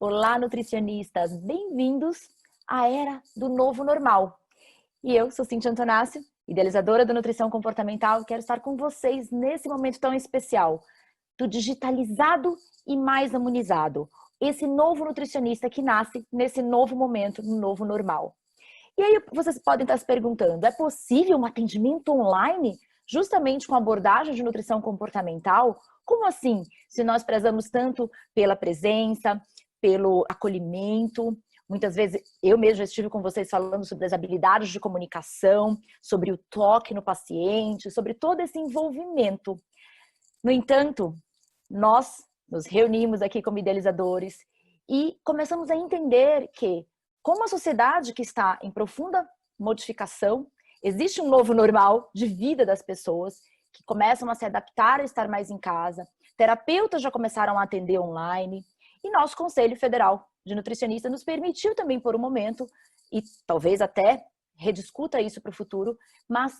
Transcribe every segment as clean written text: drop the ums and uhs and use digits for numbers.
Olá, nutricionistas! Bem-vindos à era do novo normal. E eu sou Cintia Antonácio, idealizadora do Nutrição Comportamental, e quero estar com vocês nesse momento tão especial do digitalizado e mais humanizado. Esse novo nutricionista que nasce nesse novo momento, no novo normal. E aí vocês podem estar se perguntando, é possível um atendimento online justamente com abordagem de nutrição comportamental? Como assim? Se nós prezamos tanto pela presença, pelo acolhimento, muitas vezes eu mesma estive com vocês falando sobre as habilidades de comunicação, sobre o toque no paciente, sobre todo esse envolvimento. No entanto, nós nos reunimos aqui como idealizadores e começamos a entender que, como a sociedade que está em profunda modificação, existe um novo normal de vida das pessoas que começam a se adaptar a estar mais em casa, terapeutas já começaram a atender online e nosso Conselho Federal de Nutricionistas nos permitiu também por um momento, e talvez até rediscuta isso para o futuro, mas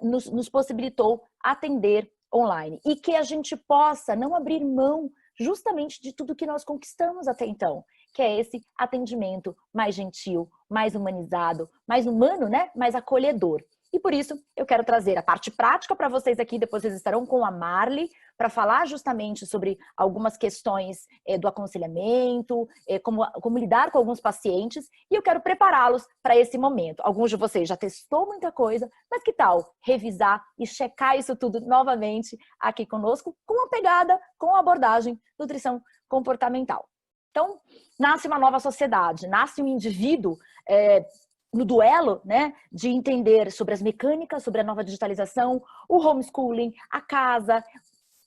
nos possibilitou atender online e que a gente possa não abrir mão justamente de tudo que nós conquistamos até então, que é esse atendimento mais gentil, mais humanizado, mais humano, né? Mais acolhedor. E por isso eu quero trazer a parte prática para vocês aqui, depois vocês estarão com a Marli para falar justamente sobre algumas questões do aconselhamento, como lidar com alguns pacientes, e eu quero prepará-los para esse momento. Alguns de vocês já testou muita coisa, mas que tal revisar e checar isso tudo novamente aqui conosco, com a pegada, com a abordagem nutrição comportamental. Então, nasce uma nova sociedade, nasce um indivíduo no duelo, né, de entender sobre as mecânicas, sobre a nova digitalização, o homeschooling, a casa.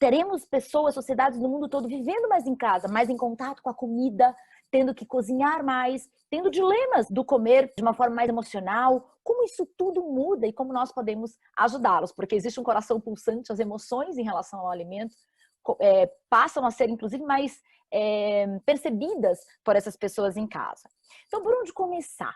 Teremos pessoas, sociedades no mundo todo vivendo mais em casa, mais em contato com a comida, tendo que cozinhar mais, tendo dilemas do comer de uma forma mais emocional. Como isso tudo muda e como nós podemos ajudá-los? Porque existe um coração pulsante, as emoções em relação ao alimento passam a ser, inclusive, mais percebidas por essas pessoas em casa. Então, por onde começar?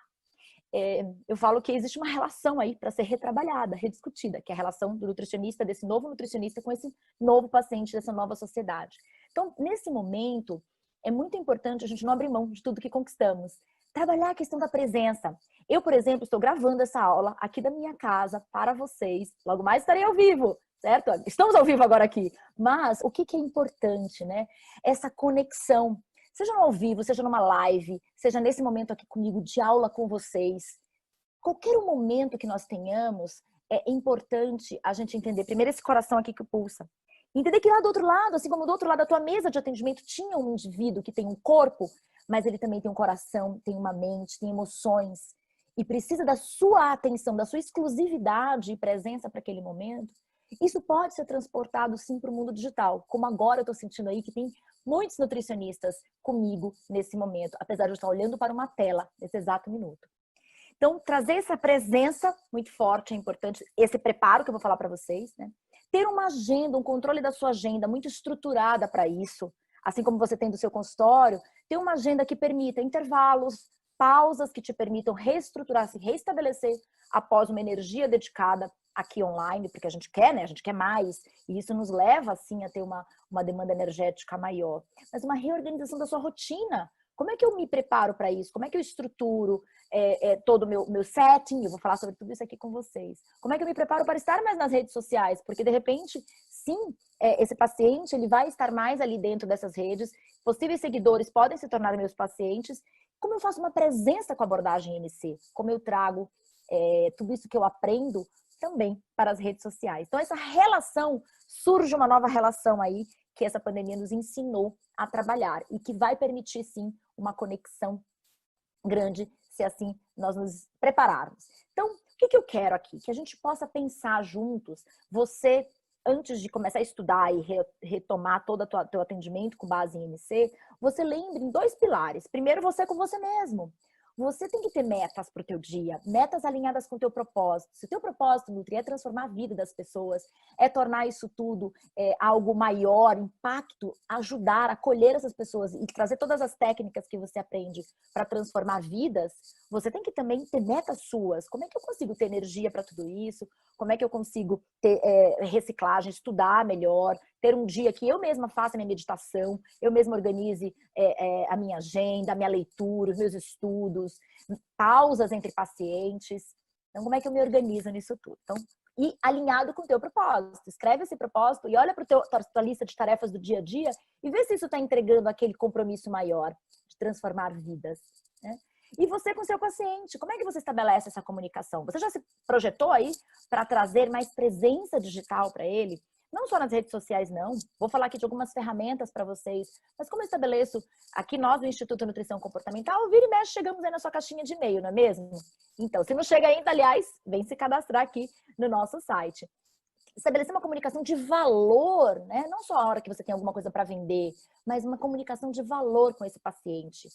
Eu falo que existe uma relação aí para ser retrabalhada, rediscutida, que é a relação do nutricionista, desse novo nutricionista com esse novo paciente dessa nova sociedade. Então, nesse momento, é muito importante a gente não abrir mão de tudo que conquistamos. Trabalhar a questão da presença. Eu, por exemplo, estou gravando essa aula aqui da minha casa para vocês. Logo mais estarei ao vivo, certo? Estamos ao vivo agora aqui. Mas o que é importante, né? Essa conexão. Seja no ao vivo, seja numa live, seja nesse momento aqui comigo de aula com vocês. Qualquer momento que nós tenhamos, é importante a gente entender, primeiro, esse coração aqui que pulsa. Entender que lá do outro lado, assim como do outro lado da tua mesa de atendimento, tinha um indivíduo que tem um corpo, mas ele também tem um coração, tem uma mente, tem emoções. E precisa da sua atenção, da sua exclusividade e presença para aquele momento. Isso pode ser transportado, sim, para o mundo digital. Como agora eu estou sentindo aí que tem muitos nutricionistas comigo nesse momento, apesar de eu estar olhando para uma tela nesse exato minuto. Então, trazer essa presença muito forte é importante, esse preparo que eu vou falar para vocês, né? Ter uma agenda, um controle da sua agenda muito estruturada para isso, assim como você tem do seu consultório, ter uma agenda que permita intervalos, pausas que te permitam reestruturar, se restabelecer após uma energia dedicada aqui online, porque a gente quer, né? A gente quer mais, e isso nos leva, assim, a ter uma demanda energética maior. Mas uma reorganização da sua rotina. Como é que eu me preparo para isso? Como é que eu estruturo todo o meu setting? Eu vou falar sobre tudo isso aqui com vocês. Como é que eu me preparo para estar mais nas redes sociais? Porque, de repente, sim, esse paciente ele vai estar mais ali dentro dessas redes. Possíveis seguidores podem se tornar meus pacientes. Como eu faço uma presença com a abordagem NC? Como eu trago tudo isso que eu aprendo também para as redes sociais. Então, essa relação, surge uma nova relação aí que essa pandemia nos ensinou a trabalhar e que vai permitir, sim, uma conexão grande, se assim nós nos prepararmos. Então, o que eu quero aqui? Que a gente possa pensar juntos, você, antes de começar a estudar e retomar todo o teu atendimento com base em MC, você lembre em 2 pilares. Primeiro, você com você mesmo. Você tem que ter metas para o teu dia, metas alinhadas com o teu propósito. Se o teu propósito, Nutri, é transformar a vida das pessoas, é tornar isso tudo algo maior, impacto, ajudar, acolher essas pessoas e trazer todas as técnicas que você aprende para transformar vidas, você tem que também ter metas suas. Como é que eu consigo ter energia para tudo isso? Como é que eu consigo ter reciclagem, estudar melhor, ter um dia que eu mesma faça a minha meditação, eu mesma organize a minha agenda, a minha leitura, os meus estudos, pausas entre pacientes. Então, como é que eu me organizo nisso tudo? Então, e alinhado com o teu propósito. Escreve esse propósito e olha para a tua lista de tarefas do dia a dia e vê se isso está entregando aquele compromisso maior de transformar vidas, né? E você com seu paciente, como é que você estabelece essa comunicação? Você já se projetou aí para trazer mais presença digital para ele? Não só nas redes sociais, não. Vou falar aqui de algumas ferramentas para vocês. Mas como eu estabeleço aqui nós do Instituto Nutrição Comportamental, vira e mexe, chegamos aí na sua caixinha de e-mail, não é mesmo? Então, se não chega ainda, aliás, vem se cadastrar aqui no nosso site. Estabelecer uma comunicação de valor, né? Não só a hora que você tem alguma coisa para vender, mas uma comunicação de valor com esse paciente.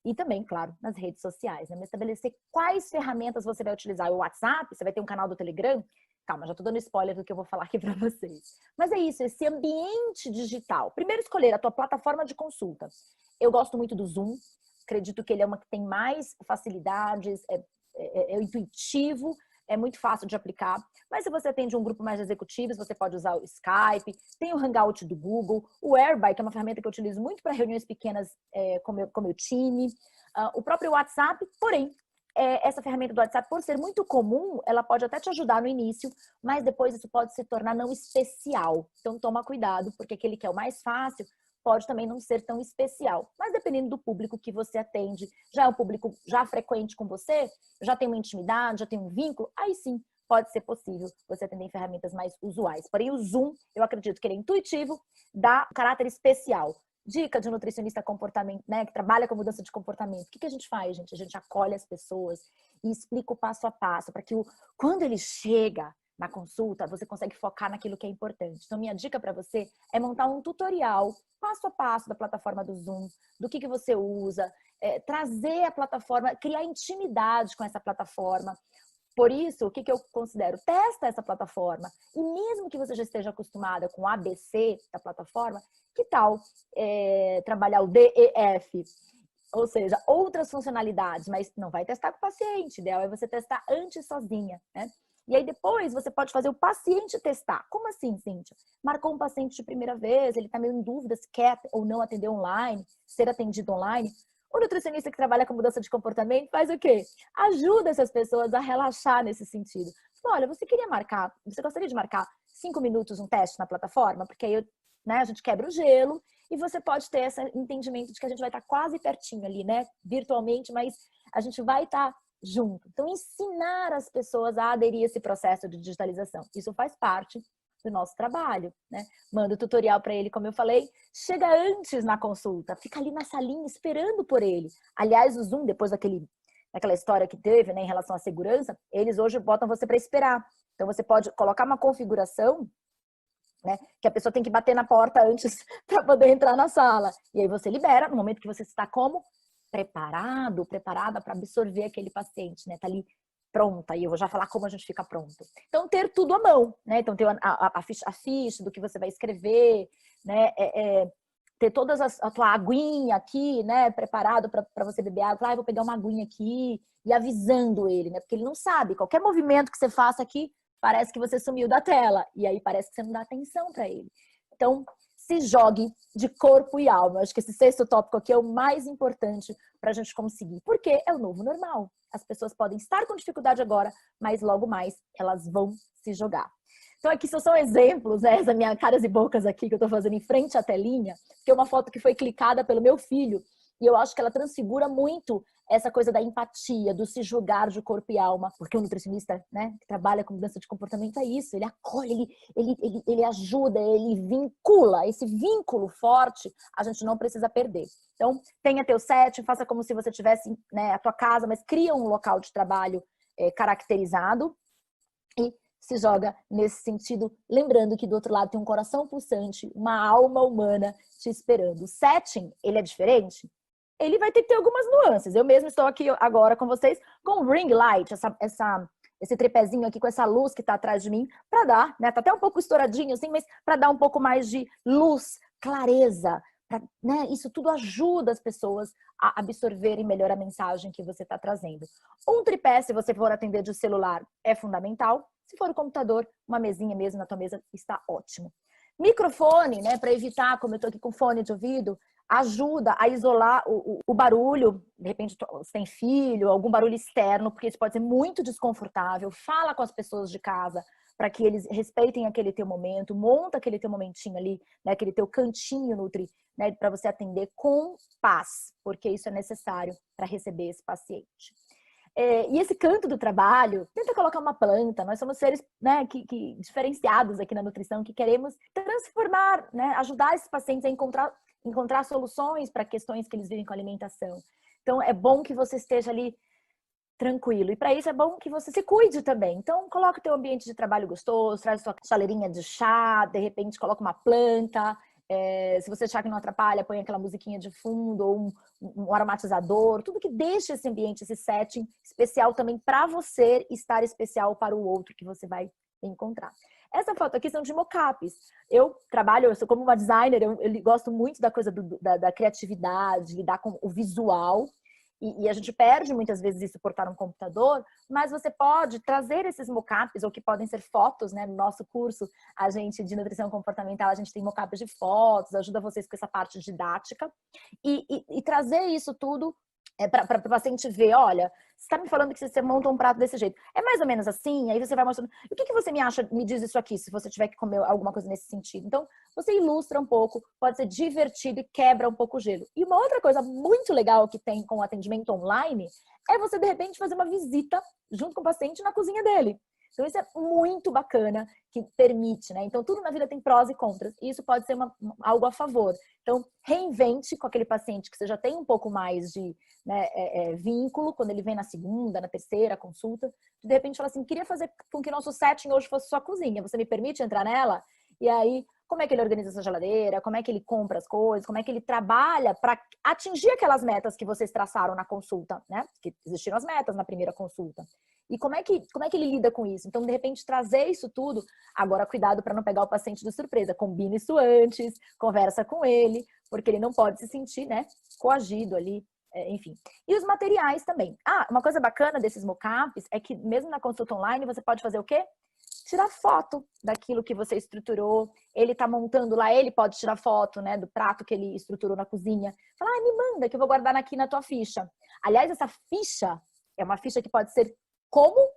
E também, claro, nas redes sociais, né? Mas estabelecer quais ferramentas você vai utilizar. O WhatsApp, você vai ter um canal do Telegram. Calma, já tô dando spoiler do que eu vou falar aqui para vocês. Mas é isso, esse ambiente digital. Primeiro, escolher a tua plataforma de consulta. Eu gosto muito do Zoom. Acredito que ele é uma que tem mais facilidades, é intuitivo, é muito fácil de aplicar. Mas se você atende um grupo mais de executivos, você pode usar o Skype, tem o Hangout do Google, o Airby, que é uma ferramenta que eu utilizo muito para reuniões pequenas com meu time, o próprio WhatsApp. Porém, essa ferramenta do WhatsApp, por ser muito comum, ela pode até te ajudar no início, mas depois isso pode se tornar não especial. Então toma cuidado, porque aquele que é o mais fácil pode também não ser tão especial. Mas dependendo do público que você atende, já é um público já frequente com você, já tem uma intimidade, já tem um vínculo, aí sim pode ser possível você atender em ferramentas mais usuais. Porém, o Zoom, eu acredito que ele é intuitivo, dá um caráter especial. Dica de nutricionista comportamento, né, que trabalha com mudança de comportamento. O que a gente faz, gente? A gente acolhe as pessoas e explica o passo a passo, para que quando ele chega na consulta, você consegue focar naquilo que é importante. Então, minha dica para você é montar um tutorial, passo a passo da plataforma do Zoom, do que você usa, trazer a plataforma, criar intimidade com essa plataforma. Por isso, o que eu considero? Testa essa plataforma. E mesmo que você já esteja acostumada com o ABC da plataforma, que tal trabalhar o DEF? Ou seja, outras funcionalidades, mas não vai testar com o paciente. O ideal é você testar antes sozinha, né? E aí depois você pode fazer o paciente testar. Como assim, Cíntia? Marcou um paciente de primeira vez, ele está meio em dúvida se quer ou não atender online, ser atendido online. O nutricionista que trabalha com mudança de comportamento faz o quê? Ajuda essas pessoas a relaxar nesse sentido. Olha, você gostaria de marcar 5 minutos um teste na plataforma? Porque aí a gente quebra o gelo e você pode ter esse entendimento de que a gente vai estar quase pertinho ali, né? Virtualmente, mas a gente vai estar junto. Então, ensinar as pessoas a aderir a esse processo de digitalização. Isso faz parte do nosso trabalho, né? Manda o tutorial para ele, como eu falei, chega antes na consulta, fica ali na salinha esperando por ele. Aliás, o Zoom, depois daquela história que teve, né, em relação à segurança, eles hoje botam você para esperar. Então, você pode colocar uma configuração, né, que a pessoa tem que bater na porta antes para poder entrar na sala. E aí você libera, no momento que você está como preparada para absorver aquele paciente, né? Tá ali pronta, e eu vou já falar como a gente fica pronto. Então, ter tudo à mão, né? Então, ter a ficha do que você vai escrever, né? Ter todas a tua aguinha aqui, né? Preparado para você beber água. Vou pegar uma aguinha aqui e avisando ele, né? Porque ele não sabe. Qualquer movimento que você faça aqui, parece que você sumiu da tela. E aí parece que você não dá atenção para ele. Então, se jogue de corpo e alma. Acho que esse sexto tópico aqui é o mais importante para a gente conseguir, porque é o novo normal. As pessoas podem estar com dificuldade agora, mas logo mais elas vão se jogar. Então aqui são exemplos, né, essa minha caras e bocas aqui que eu estou fazendo em frente à telinha, que é uma foto que foi clicada pelo meu filho, e eu acho que ela transfigura muito essa coisa da empatia, do se jogar de corpo e alma, porque o nutricionista, né, que trabalha com mudança de comportamento é isso, ele acolhe, ele ajuda, ele vincula, esse vínculo forte a gente não precisa perder. Então, tenha teu set, faça como se você tivesse, né, a tua casa, mas cria um local de trabalho caracterizado e se joga nesse sentido, lembrando que do outro lado tem um coração pulsante, uma alma humana te esperando. O setting, ele é diferente? Ele vai ter que ter algumas nuances. Eu mesmo estou aqui agora com vocês com o ring light, esse tripézinho aqui com essa luz que está atrás de mim, para dar, né? Tá até um pouco estouradinho assim, mas para dar um pouco mais de luz, clareza, né? Isso tudo ajuda as pessoas a absorverem melhor a mensagem que você está trazendo. Um tripé, se você for atender de celular, é fundamental. Se for o computador, uma mesinha mesmo na tua mesa está ótimo. Microfone, né, para evitar, como eu tô aqui com fone de ouvido, ajuda a isolar o barulho. De repente, você tem filho, algum barulho externo, porque isso pode ser muito desconfortável. Fala com as pessoas de casa para que eles respeitem aquele teu momento, monta aquele teu momentinho ali, né, aquele teu cantinho, Nutri, né, para você atender com paz, porque isso é necessário para receber esse paciente. E esse canto do trabalho, tenta colocar uma planta. Nós somos seres, né, que diferenciados aqui na nutrição, que queremos transformar, né, ajudar esses pacientes a encontrar soluções para questões que eles vivem com a alimentação. Então, é bom que você esteja ali tranquilo. E para isso é bom que você se cuide também. Então, coloca o teu ambiente de trabalho gostoso, traz a sua chaleirinha de chá, de repente coloca uma planta. Se você achar que não atrapalha, põe aquela musiquinha de fundo ou um aromatizador, tudo que deixa esse ambiente, esse setting especial também para você estar especial para o outro que você vai encontrar. Essa foto aqui são de mockups. Eu sou como uma designer, eu gosto muito da coisa da criatividade, lidar com o visual. E a gente perde muitas vezes isso por estar no computador, mas você pode trazer esses mockups, ou que podem ser fotos, né? No nosso curso, a gente de nutrição comportamental, a gente tem mockups de fotos, ajuda vocês com essa parte didática, e trazer isso tudo para o paciente ver, olha, você está me falando que você monta um prato desse jeito. É mais ou menos assim, aí você vai mostrando, o que você me acha, me diz isso aqui, se você tiver que comer alguma coisa nesse sentido. Então, você ilustra um pouco, pode ser divertido e quebra um pouco o gelo. E uma outra coisa muito legal que tem com o atendimento online é você, de repente, fazer uma visita junto com o paciente na cozinha dele. Então, isso é muito bacana, que permite, né? Então, tudo na vida tem prós e contras. E isso pode ser algo a favor. Então, reinvente com aquele paciente que você já tem um pouco mais de, né, vínculo, quando ele vem na segunda, na terceira consulta. De repente, fala assim, queria fazer com que nosso setting hoje fosse sua cozinha. Você me permite entrar nela? E aí, como é que ele organiza essa geladeira? Como é que ele compra as coisas? Como é que ele trabalha para atingir aquelas metas que vocês traçaram na consulta, né? Que existiram as metas na primeira consulta. E como é que ele lida com isso? Então, de repente, trazer isso tudo. Agora, cuidado para não pegar o paciente de surpresa. Combina isso antes, conversa com ele, porque ele não pode se sentir, né, coagido ali, enfim. E os materiais também. Uma coisa bacana desses mockups é que mesmo na consulta online, você pode fazer o quê? Tirar foto daquilo que você estruturou. Ele tá montando lá, ele pode tirar foto, né, do prato que ele estruturou na cozinha. Fala, me manda que eu vou guardar aqui na tua ficha. Aliás, essa ficha é uma ficha que pode ser como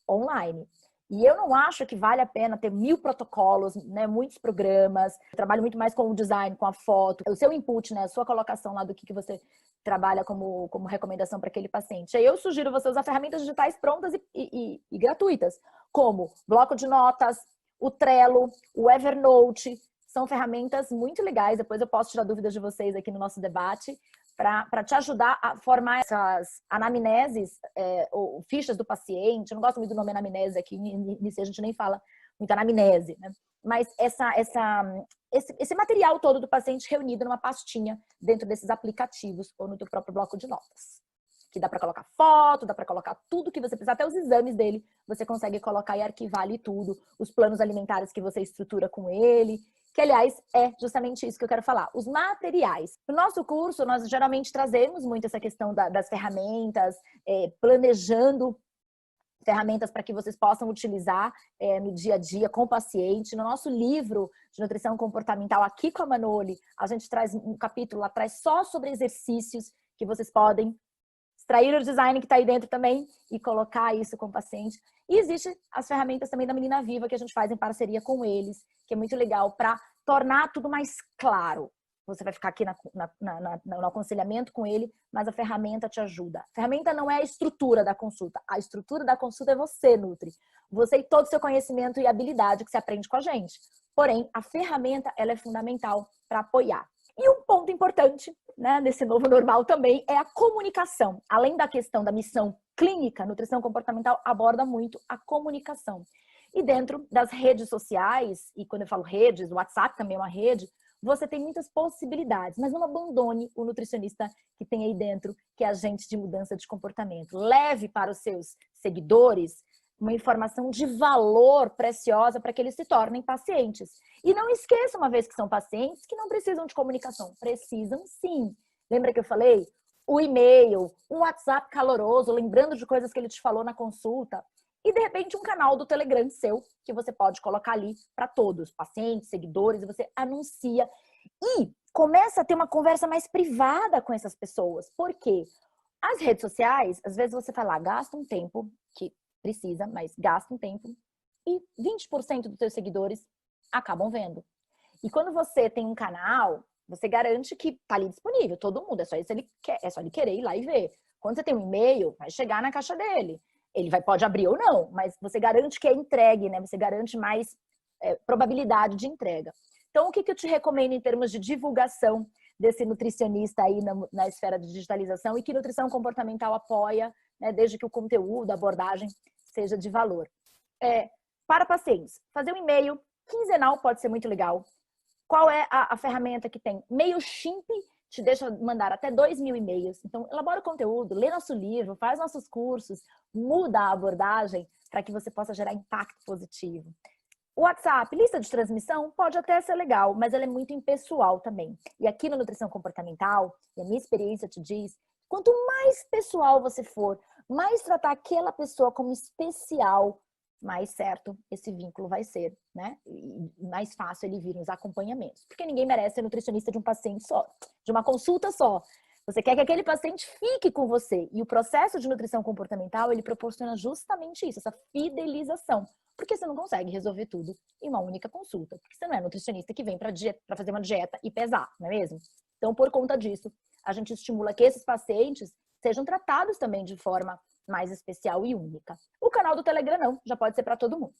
online. E eu não acho que vale a pena ter 1000 protocolos, né, muitos programas. Eu trabalho muito mais com o design, com a foto, o seu input, né, a sua colocação lá do que você trabalha como recomendação para aquele paciente. Aí eu sugiro você usar ferramentas digitais prontas e gratuitas, como bloco de notas, o Trello, o Evernote. São ferramentas muito legais. Depois eu posso tirar dúvidas de vocês aqui no nosso debate, para te ajudar a formar essas anamneses, ou fichas do paciente. Eu não gosto muito do nome anamnese aqui, nisso a gente nem fala muito anamnese, né? Mas esse material todo do paciente reunido numa pastinha dentro desses aplicativos ou no teu próprio bloco de notas. Que dá para colocar foto, dá para colocar tudo que você precisar, até os exames dele, você consegue colocar e arquivar ali tudo, os planos alimentares que você estrutura com ele, que, aliás, é justamente isso que eu quero falar. Os materiais. No nosso curso, nós geralmente trazemos muito essa questão das ferramentas, planejando ferramentas para que vocês possam utilizar no dia a dia com o paciente. No nosso livro de nutrição comportamental, aqui com a Manoli, a gente traz um capítulo lá atrás só sobre exercícios que vocês podem extrair o design que está aí dentro também e colocar isso com o paciente. E existem as ferramentas também da Menina Viva que a gente faz em parceria com eles, que é muito legal para tornar tudo mais claro. Você vai ficar aqui no aconselhamento com ele, mas a ferramenta te ajuda. A ferramenta não é a estrutura da consulta. A estrutura da consulta é você, Nutri. Você e todo o seu conhecimento e habilidade que você aprende com a gente. Porém, a ferramenta, ela é fundamental para apoiar. E um ponto importante, né, nesse novo normal também é a comunicação. Além da questão da missão clínica, nutrição comportamental aborda muito a comunicação. E dentro das redes sociais, e quando eu falo redes, o WhatsApp também é uma rede, você tem muitas possibilidades, mas não abandone o nutricionista que tem aí dentro, que é agente de mudança de comportamento. Leve para os seus seguidores uma informação de valor preciosa para que eles se tornem pacientes. E não esqueça, uma vez que são pacientes, que não precisam de comunicação. Precisam sim. Lembra que eu falei? O e-mail, um WhatsApp caloroso, lembrando de coisas que ele te falou na consulta. E de repente um canal do Telegram seu, que você pode colocar ali para todos, pacientes, seguidores, e você anuncia. E começa a ter uma conversa mais privada com essas pessoas. Por quê? As redes sociais, às vezes você vai lá, gasta um tempo, que precisa, mas gasta um tempo, e 20% dos seus seguidores acabam vendo. E quando você tem um canal, você garante que tá ali disponível, todo mundo, é só ele querer ir lá e ver. Quando você tem um e-mail, vai chegar na caixa dele. Ele pode abrir ou não, mas você garante que é entregue, né? Você garante mais probabilidade de entrega. Então, o que eu te recomendo em termos de divulgação desse nutricionista aí na esfera de digitalização e que nutrição comportamental apoia, né, desde que o conteúdo, a abordagem seja de valor? Para pacientes, fazer um e-mail quinzenal pode ser muito legal. Qual é a ferramenta que tem? MailChimp te deixa mandar até 2.000 e-mails. Então, elabora o conteúdo, lê nosso livro, faz nossos cursos, muda a abordagem para que você possa gerar impacto positivo. O WhatsApp, lista de transmissão, pode até ser legal, mas ela é muito impessoal também. E aqui no Nutrição Comportamental, e a minha experiência te diz, quanto mais pessoal você for, mais tratar aquela pessoa como especial, mais certo esse vínculo vai ser, né? E mais fácil ele vir nos acompanhamentos. Porque ninguém merece ser nutricionista de um paciente só, de uma consulta só. Você quer que aquele paciente fique com você. E o processo de nutrição comportamental, ele proporciona justamente isso, essa fidelização. Porque você não consegue resolver tudo em uma única consulta. Porque você não é nutricionista que vem para fazer uma dieta e pesar, não é mesmo? Então, por conta disso, a gente estimula que esses pacientes sejam tratados também de forma mais especial e única. O canal do Telegram não, já pode ser para todo mundo.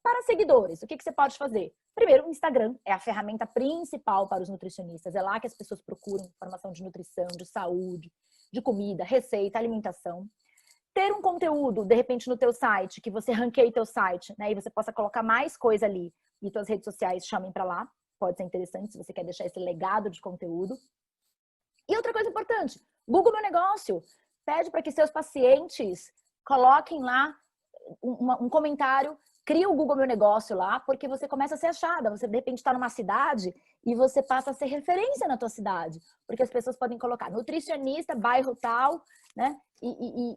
Para seguidores, o que você pode fazer? Primeiro, o Instagram é a ferramenta principal para os nutricionistas. É lá que as pessoas procuram informação de nutrição, de saúde, de comida, receita, alimentação. Ter um conteúdo, de repente, no teu site, que você ranqueie teu site, né? E você possa colocar mais coisa ali e tuas redes sociais chamem para lá. Pode ser interessante se você quer deixar esse legado de conteúdo. E outra coisa importante, Google Meu Negócio. Pede para que seus pacientes coloquem lá um comentário, cria o Google Meu Negócio lá, porque você começa a ser achada. Você, de repente, está numa cidade e você passa a ser referência na tua cidade. Porque as pessoas podem colocar nutricionista, bairro tal, né?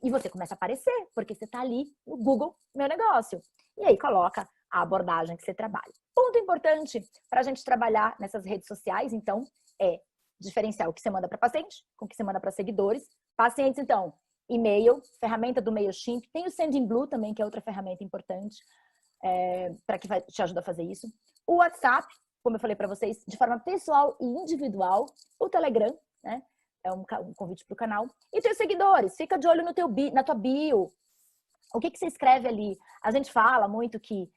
E você começa a aparecer, porque você está ali no Google Meu Negócio. E aí coloca a abordagem que você trabalha. Ponto importante para a gente trabalhar nessas redes sociais, então, é diferenciar o que você manda para paciente com o que você manda para seguidores. Pacientes, então, e-mail, ferramenta do MailChimp. Tem o Sendinblue também, que é outra ferramenta importante para que vai te ajudar a fazer isso. O WhatsApp, como eu falei para vocês, de forma pessoal e individual. O Telegram, né? É um convite para o canal. E teus seguidores, fica de olho no na tua bio. O que você escreve ali? A gente fala muito que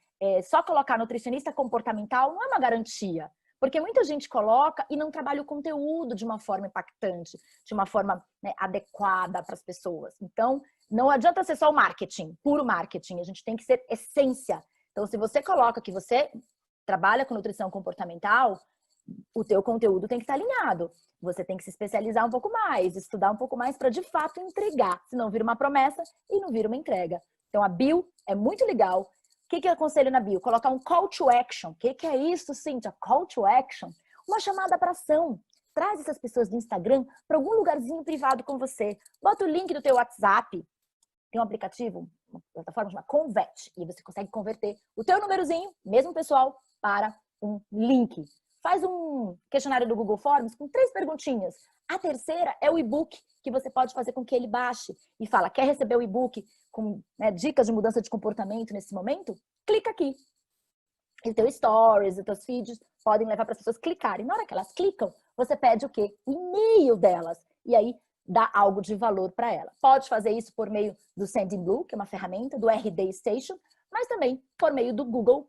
só colocar nutricionista comportamental não é uma garantia. Porque muita gente coloca e não trabalha o conteúdo de uma forma impactante, de uma forma, né, adequada para as pessoas. Então, não adianta ser só o marketing, puro marketing. A gente tem que ser essência. Então, se você coloca que você trabalha com nutrição comportamental, o teu conteúdo tem que estar alinhado. Você tem que se especializar um pouco mais, estudar um pouco mais para de fato entregar. Senão vira uma promessa e não vira uma entrega. Então, a bio é muito legal. O que eu aconselho na bio? Colocar um call to action. O que é isso, Cíntia? Call to action? Uma chamada para ação. Traz essas pessoas do Instagram para algum lugarzinho privado com você. Bota o link do teu WhatsApp. Tem um aplicativo, uma plataforma chamada Convert. E você consegue converter o teu númerozinho, mesmo pessoal, para um link. Faz um questionário do Google Forms com 3 perguntinhas. A terceira é o e-book que você pode fazer com que ele baixe. E fala, quer receber o e-book com, né, dicas de mudança de comportamento nesse momento? Clica aqui. E teu stories, os teus feeds podem levar para as pessoas clicarem. Na hora que elas clicam, você pede o quê? O e-mail delas. E aí dá algo de valor para ela. Pode fazer isso por meio do Sendinblue, que é uma ferramenta, do RD Station, mas também por meio do Google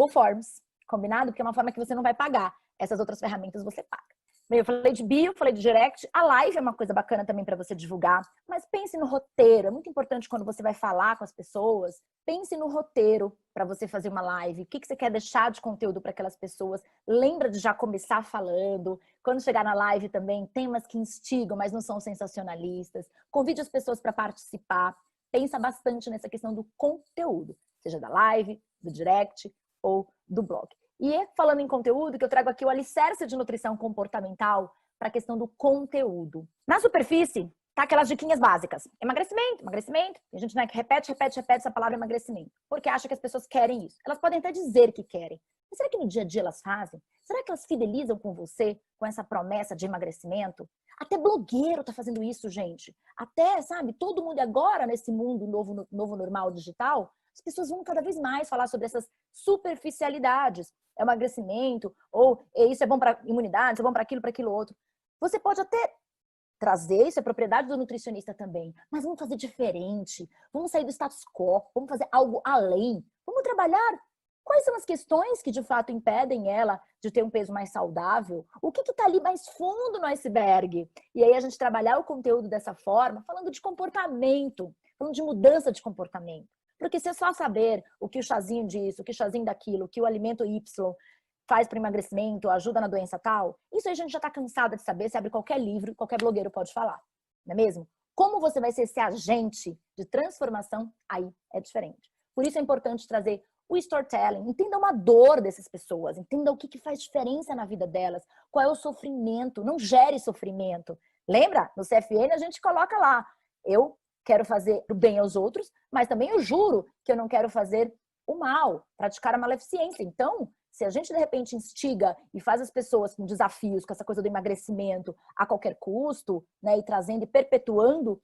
Forms. Combinado? Porque é uma forma que você não vai pagar. Essas outras ferramentas você paga. Eu falei de bio, falei de direct. A live é uma coisa bacana também para você divulgar. Mas pense no roteiro. É muito importante quando você vai falar com as pessoas. Pense no roteiro para você fazer uma live. O que você quer deixar de conteúdo para aquelas pessoas? Lembra de já começar falando. Quando chegar na live também, temas que instigam, mas não são sensacionalistas. Convide as pessoas para participar. Pensa bastante nessa questão do conteúdo. Seja da live, do direct ou do blog. E falando em conteúdo, que eu trago aqui o alicerce de nutrição comportamental para a questão do conteúdo. Na superfície, tá aquelas diquinhas básicas. Emagrecimento, emagrecimento. E a gente, né, repete essa palavra emagrecimento. Porque acha que as pessoas querem isso. Elas podem até dizer que querem. Mas será que no dia a dia elas fazem? Será que elas fidelizam com você, com essa promessa de emagrecimento? Até blogueiro tá fazendo isso, gente. Até, sabe, todo mundo agora, nesse mundo novo normal digital, as pessoas vão cada vez mais falar sobre essas superficialidades. Emagrecimento, ou isso é bom para imunidade, isso é bom para aquilo outro. Você pode até trazer, isso é propriedade do nutricionista também, mas vamos fazer diferente, vamos sair do status quo, vamos fazer algo além, vamos trabalhar quais são as questões que de fato impedem ela de ter um peso mais saudável, o que está ali mais fundo no iceberg, e aí a gente trabalhar o conteúdo dessa forma, falando de comportamento, falando de mudança de comportamento, porque se é só saber o que o chazinho disso, o que o chazinho daquilo, o que o alimento Y faz para emagrecimento, ajuda na doença tal, isso aí a gente já está cansada de saber, se abre qualquer livro, qualquer blogueiro pode falar, não é mesmo? Como você vai ser esse agente de transformação, aí é diferente. Por isso é importante trazer o storytelling, entenda uma dor dessas pessoas, entenda o que faz diferença na vida delas, qual é o sofrimento, não gere sofrimento. Lembra? No CFN a gente coloca lá, eu quero fazer o bem aos outros, mas também eu juro que eu não quero fazer o mal, praticar a maleficência. Então, se a gente, de repente, instiga e faz as pessoas com desafios, com essa coisa do emagrecimento a qualquer custo, né, e trazendo e perpetuando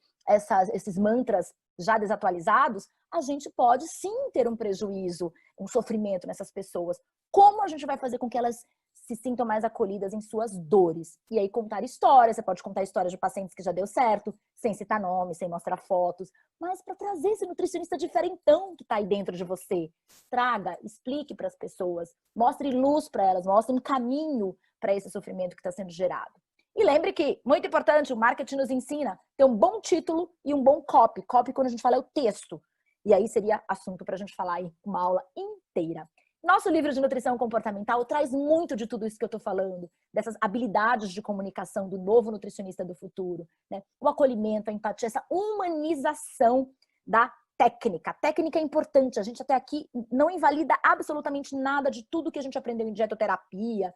esses mantras já desatualizados, a gente pode sim ter um prejuízo, um sofrimento nessas pessoas. Como a gente vai fazer com que elas se sintam mais acolhidas em suas dores? E aí contar histórias, você pode contar histórias de pacientes que já deu certo, sem citar nomes, sem mostrar fotos, mas para trazer esse nutricionista diferentão que está aí dentro de você. Traga, explique para as pessoas, mostre luz para elas, mostre um caminho para esse sofrimento que está sendo gerado. E lembre que, muito importante, o marketing nos ensina ter um bom título e um bom copy. Copy, quando a gente fala, é o texto. E aí seria assunto para a gente falar aí uma aula inteira. Nosso livro de nutrição comportamental traz muito de tudo isso que eu estou falando, dessas habilidades de comunicação do novo nutricionista do futuro, né? O acolhimento, a empatia, essa humanização da técnica. A técnica é importante, a gente até aqui não invalida absolutamente nada de tudo que a gente aprendeu em dietoterapia,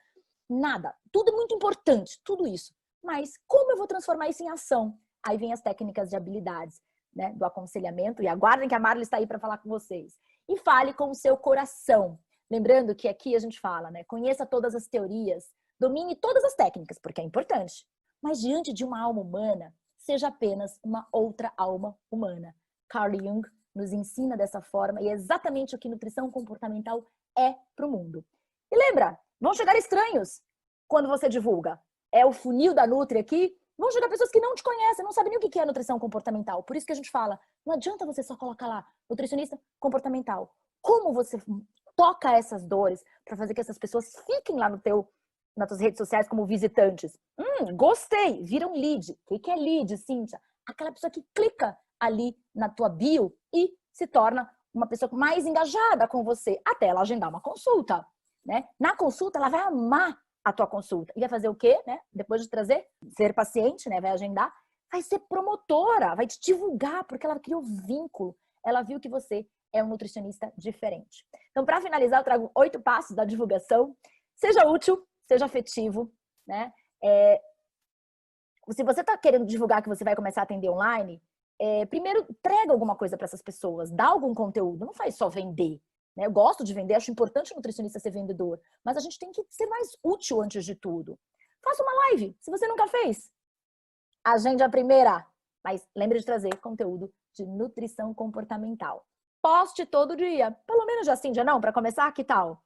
nada. Tudo é muito importante, tudo isso. Mas como eu vou transformar isso em ação? Aí vem as técnicas de habilidades, né, do aconselhamento, e aguardem que a Marli está aí para falar com vocês. E fale com o seu coração. Lembrando que aqui a gente fala, né? Conheça todas as teorias, domine todas as técnicas, porque é importante. Mas diante de uma alma humana, seja apenas uma outra alma humana. Carl Jung nos ensina dessa forma e é exatamente o que nutrição comportamental é para o mundo. E lembra, vão chegar estranhos quando você divulga. É o funil da Nutri aqui. Vão chegar pessoas que não te conhecem, não sabem nem o que é nutrição comportamental. Por isso que a gente fala, não adianta você só colocar lá, nutricionista comportamental. Como você toca essas dores para fazer que essas pessoas fiquem lá nas tuas redes sociais como visitantes. Gostei, vira um lead. O que é lead, Cíntia? Aquela pessoa que clica ali na tua bio e se torna uma pessoa mais engajada com você, até ela agendar uma consulta, né? Na consulta, ela vai amar a tua consulta. E vai fazer o quê, né? Depois de trazer, ser paciente, né? Vai agendar, vai ser promotora, vai te divulgar, porque ela criou vínculo. Ela viu que você é um nutricionista diferente. Então, para finalizar, eu trago 8 passos da divulgação. Seja útil, seja afetivo, né? Se você está querendo divulgar que você vai começar a atender online, primeiro, entrega alguma coisa para essas pessoas, dá algum conteúdo, não faz só vender. Né? Eu gosto de vender, acho importante o nutricionista ser vendedor, mas a gente tem que ser mais útil antes de tudo. Faça uma live, se você nunca fez. Agende a primeira, mas lembre de trazer conteúdo de nutrição comportamental. Poste todo dia, pelo menos já sim, já não, para começar, que tal?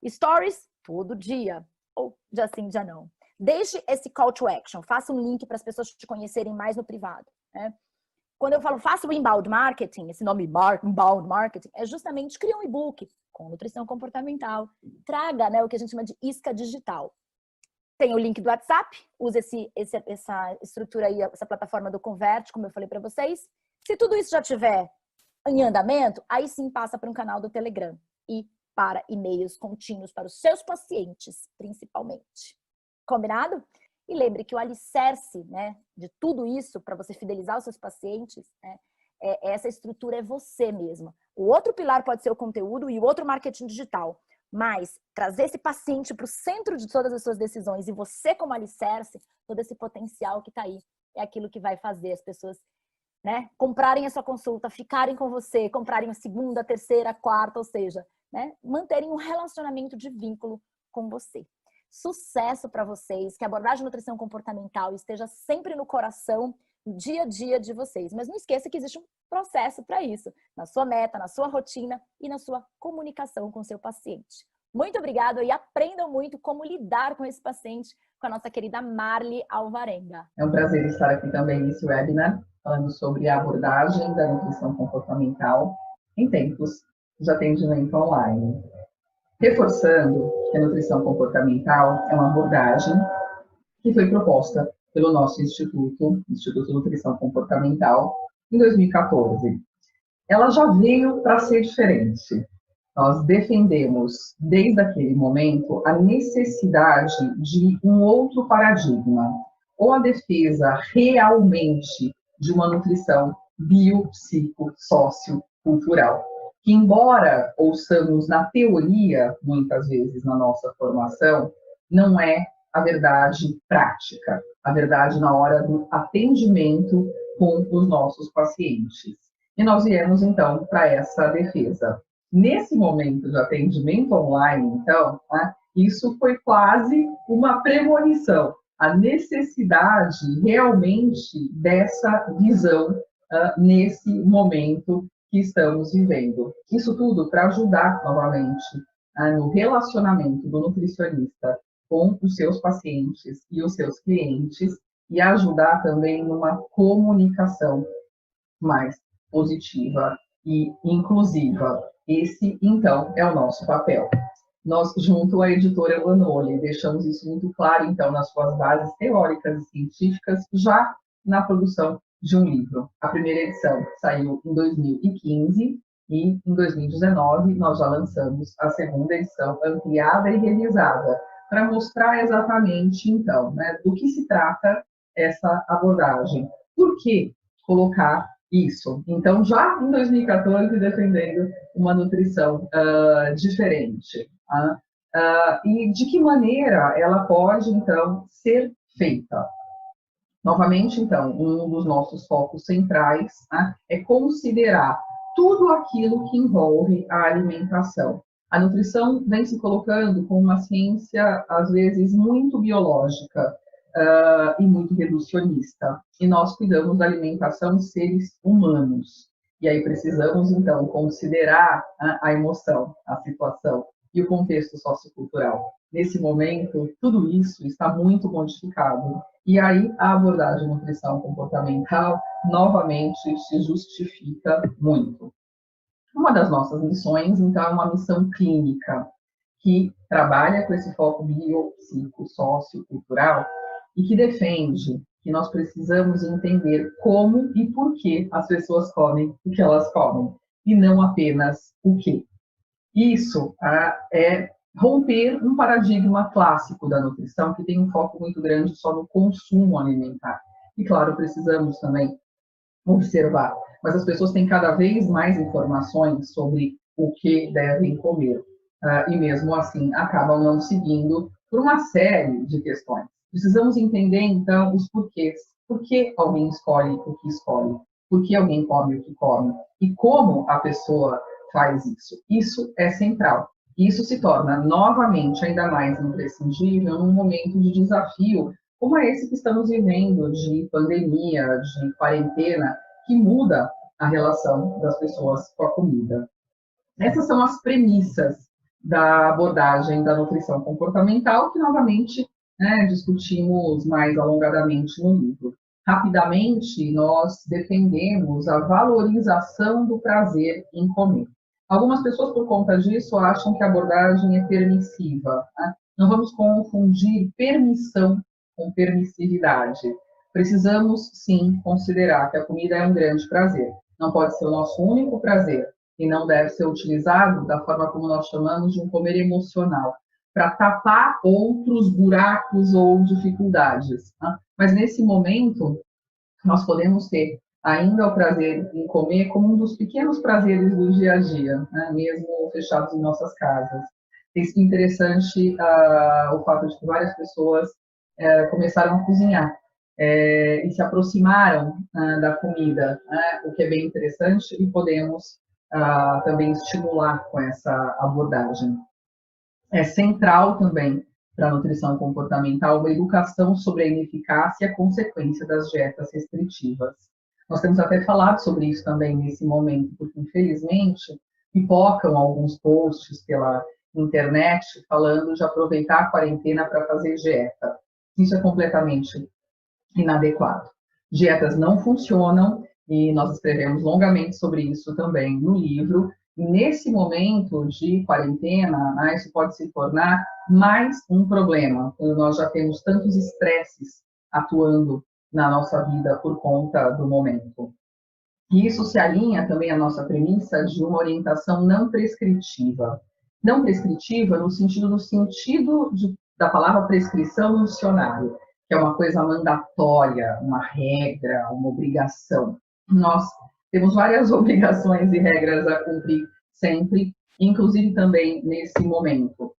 Stories, todo dia, ou já sim, já não. Deixe esse call to action, faça um link para as pessoas te conhecerem mais no privado. Né? Quando eu falo faça o inbound marketing, esse nome inbound marketing, é justamente criar um e-book com nutrição comportamental. Traga, né, o que a gente chama de isca digital. Tem o link do WhatsApp, use essa estrutura aí, essa plataforma do Converte, como eu falei para vocês. Se tudo isso já tiver em andamento, aí sim passa para um canal do Telegram e para e-mails contínuos para os seus pacientes, principalmente. Combinado? E lembre que o alicerce, né, de tudo isso, para você fidelizar os seus pacientes, né, essa estrutura é você mesma. O outro pilar pode ser o conteúdo e o outro marketing digital. Mas trazer esse paciente para o centro de todas as suas decisões e você como alicerce, todo esse potencial que está aí é aquilo que vai fazer as pessoas, né, comprarem a sua consulta, ficarem com você, comprarem a segunda, a terceira, a quarta, ou seja, né, manterem um relacionamento de vínculo com você. Sucesso para vocês, que a abordagem nutrição comportamental esteja sempre no coração, no dia a dia de vocês. Mas não esqueça que existe um processo para isso, na sua meta, na sua rotina e na sua comunicação com o seu paciente. Muito obrigada e aprendam muito como lidar com esse paciente, com a nossa querida Marli Alvarenga. É um prazer estar aqui também nesse webinar, falando sobre a abordagem da nutrição comportamental em tempos de atendimento online. Reforçando que a nutrição comportamental é uma abordagem que foi proposta pelo nosso Instituto Nutrição Comportamental, em 2014. Ela já veio para ser diferente. Nós defendemos, desde aquele momento, a necessidade de um outro paradigma, ou a defesa realmente de uma nutrição biopsicossociocultural, que embora ouçamos na teoria, muitas vezes na nossa formação, não é a verdade prática, a verdade na hora do atendimento com os nossos pacientes. E nós viemos, então, para essa defesa. Nesse momento de atendimento online, então, né, isso foi quase uma premonição, a necessidade realmente dessa visão nesse momento que estamos vivendo. Isso tudo para ajudar, novamente, no relacionamento do nutricionista com os seus pacientes e os seus clientes e ajudar também numa comunicação mais positiva e inclusiva. Esse, então, é o nosso papel. Nós, junto à editora Vanoli, deixamos isso muito claro, então, nas suas bases teóricas e científicas, já na produção de um livro. A primeira edição saiu em 2015 e, em 2019, nós já lançamos a segunda edição, ampliada e revisada, para mostrar exatamente, então, né, do que se trata essa abordagem. Por que colocar isso? Então, já em 2014, defendendo uma nutrição diferente. E de que maneira ela pode, então, ser feita? Novamente, então, um dos nossos focos centrais é considerar tudo aquilo que envolve a alimentação. A nutrição vem se colocando como uma ciência, às vezes, muito biológica e muito reducionista. E nós cuidamos da alimentação de seres humanos. E aí precisamos, então, considerar a emoção, a situação e o contexto sociocultural. Nesse momento, tudo isso está muito modificado. E aí a abordagem de nutrição comportamental, novamente, se justifica muito. Uma das nossas missões, então, é uma missão clínica, que trabalha com esse foco biopsicossociocultural e que defende que nós precisamos entender como e por que as pessoas comem o que elas comem, e não apenas o que. Isso é romper um paradigma clássico da nutrição, que tem um foco muito grande só no consumo alimentar. E, claro, precisamos também observar, mas as pessoas têm cada vez mais informações sobre o que devem comer. E mesmo assim acabam não seguindo por uma série de questões. Precisamos entender, então, os porquês. Por que alguém escolhe o que escolhe? Por que alguém come o que come? E como a pessoa faz isso? Isso é central. E isso se torna, novamente, ainda mais imprescindível num momento de desafio, como é esse que estamos vivendo, de pandemia, de quarentena, que muda a relação das pessoas com a comida. Essas são as premissas da abordagem da nutrição comportamental, que, novamente, discutimos mais alongadamente no livro. Rapidamente, nós defendemos a valorização do prazer em comer. Algumas pessoas, por conta disso, acham que a abordagem é permissiva. Não vamos confundir permissão com permissividade. Precisamos, sim, considerar que a comida é um grande prazer. Não pode ser o nosso único prazer e não deve ser utilizado da forma como nós chamamos de um comer emocional, para tapar outros buracos ou dificuldades. Mas, nesse momento, nós podemos ter ainda o prazer em comer como um dos pequenos prazeres do dia a dia, mesmo fechados em nossas casas. É interessante o fato de que várias pessoas começaram a cozinhar. e se aproximaram da comida, né, o que é bem interessante e podemos também estimular com essa abordagem. É central também para a nutrição comportamental uma educação sobre a ineficácia e a consequência das dietas restritivas. Nós temos até falado sobre isso também nesse momento, porque infelizmente pipocam alguns posts pela internet falando de aproveitar a quarentena para fazer dieta. Isso é completamente inadequado. Dietas não funcionam e nós escrevemos longamente sobre isso também no livro. E nesse momento de quarentena, né, isso pode se tornar mais um problema, quando nós já temos tantos estresses atuando na nossa vida por conta do momento. E isso se alinha também à nossa premissa de uma orientação não prescritiva. Não prescritiva no sentido da palavra prescrição no dicionário, que é uma coisa mandatória, uma regra, uma obrigação. Nós temos várias obrigações e regras a cumprir sempre, inclusive também nesse momento.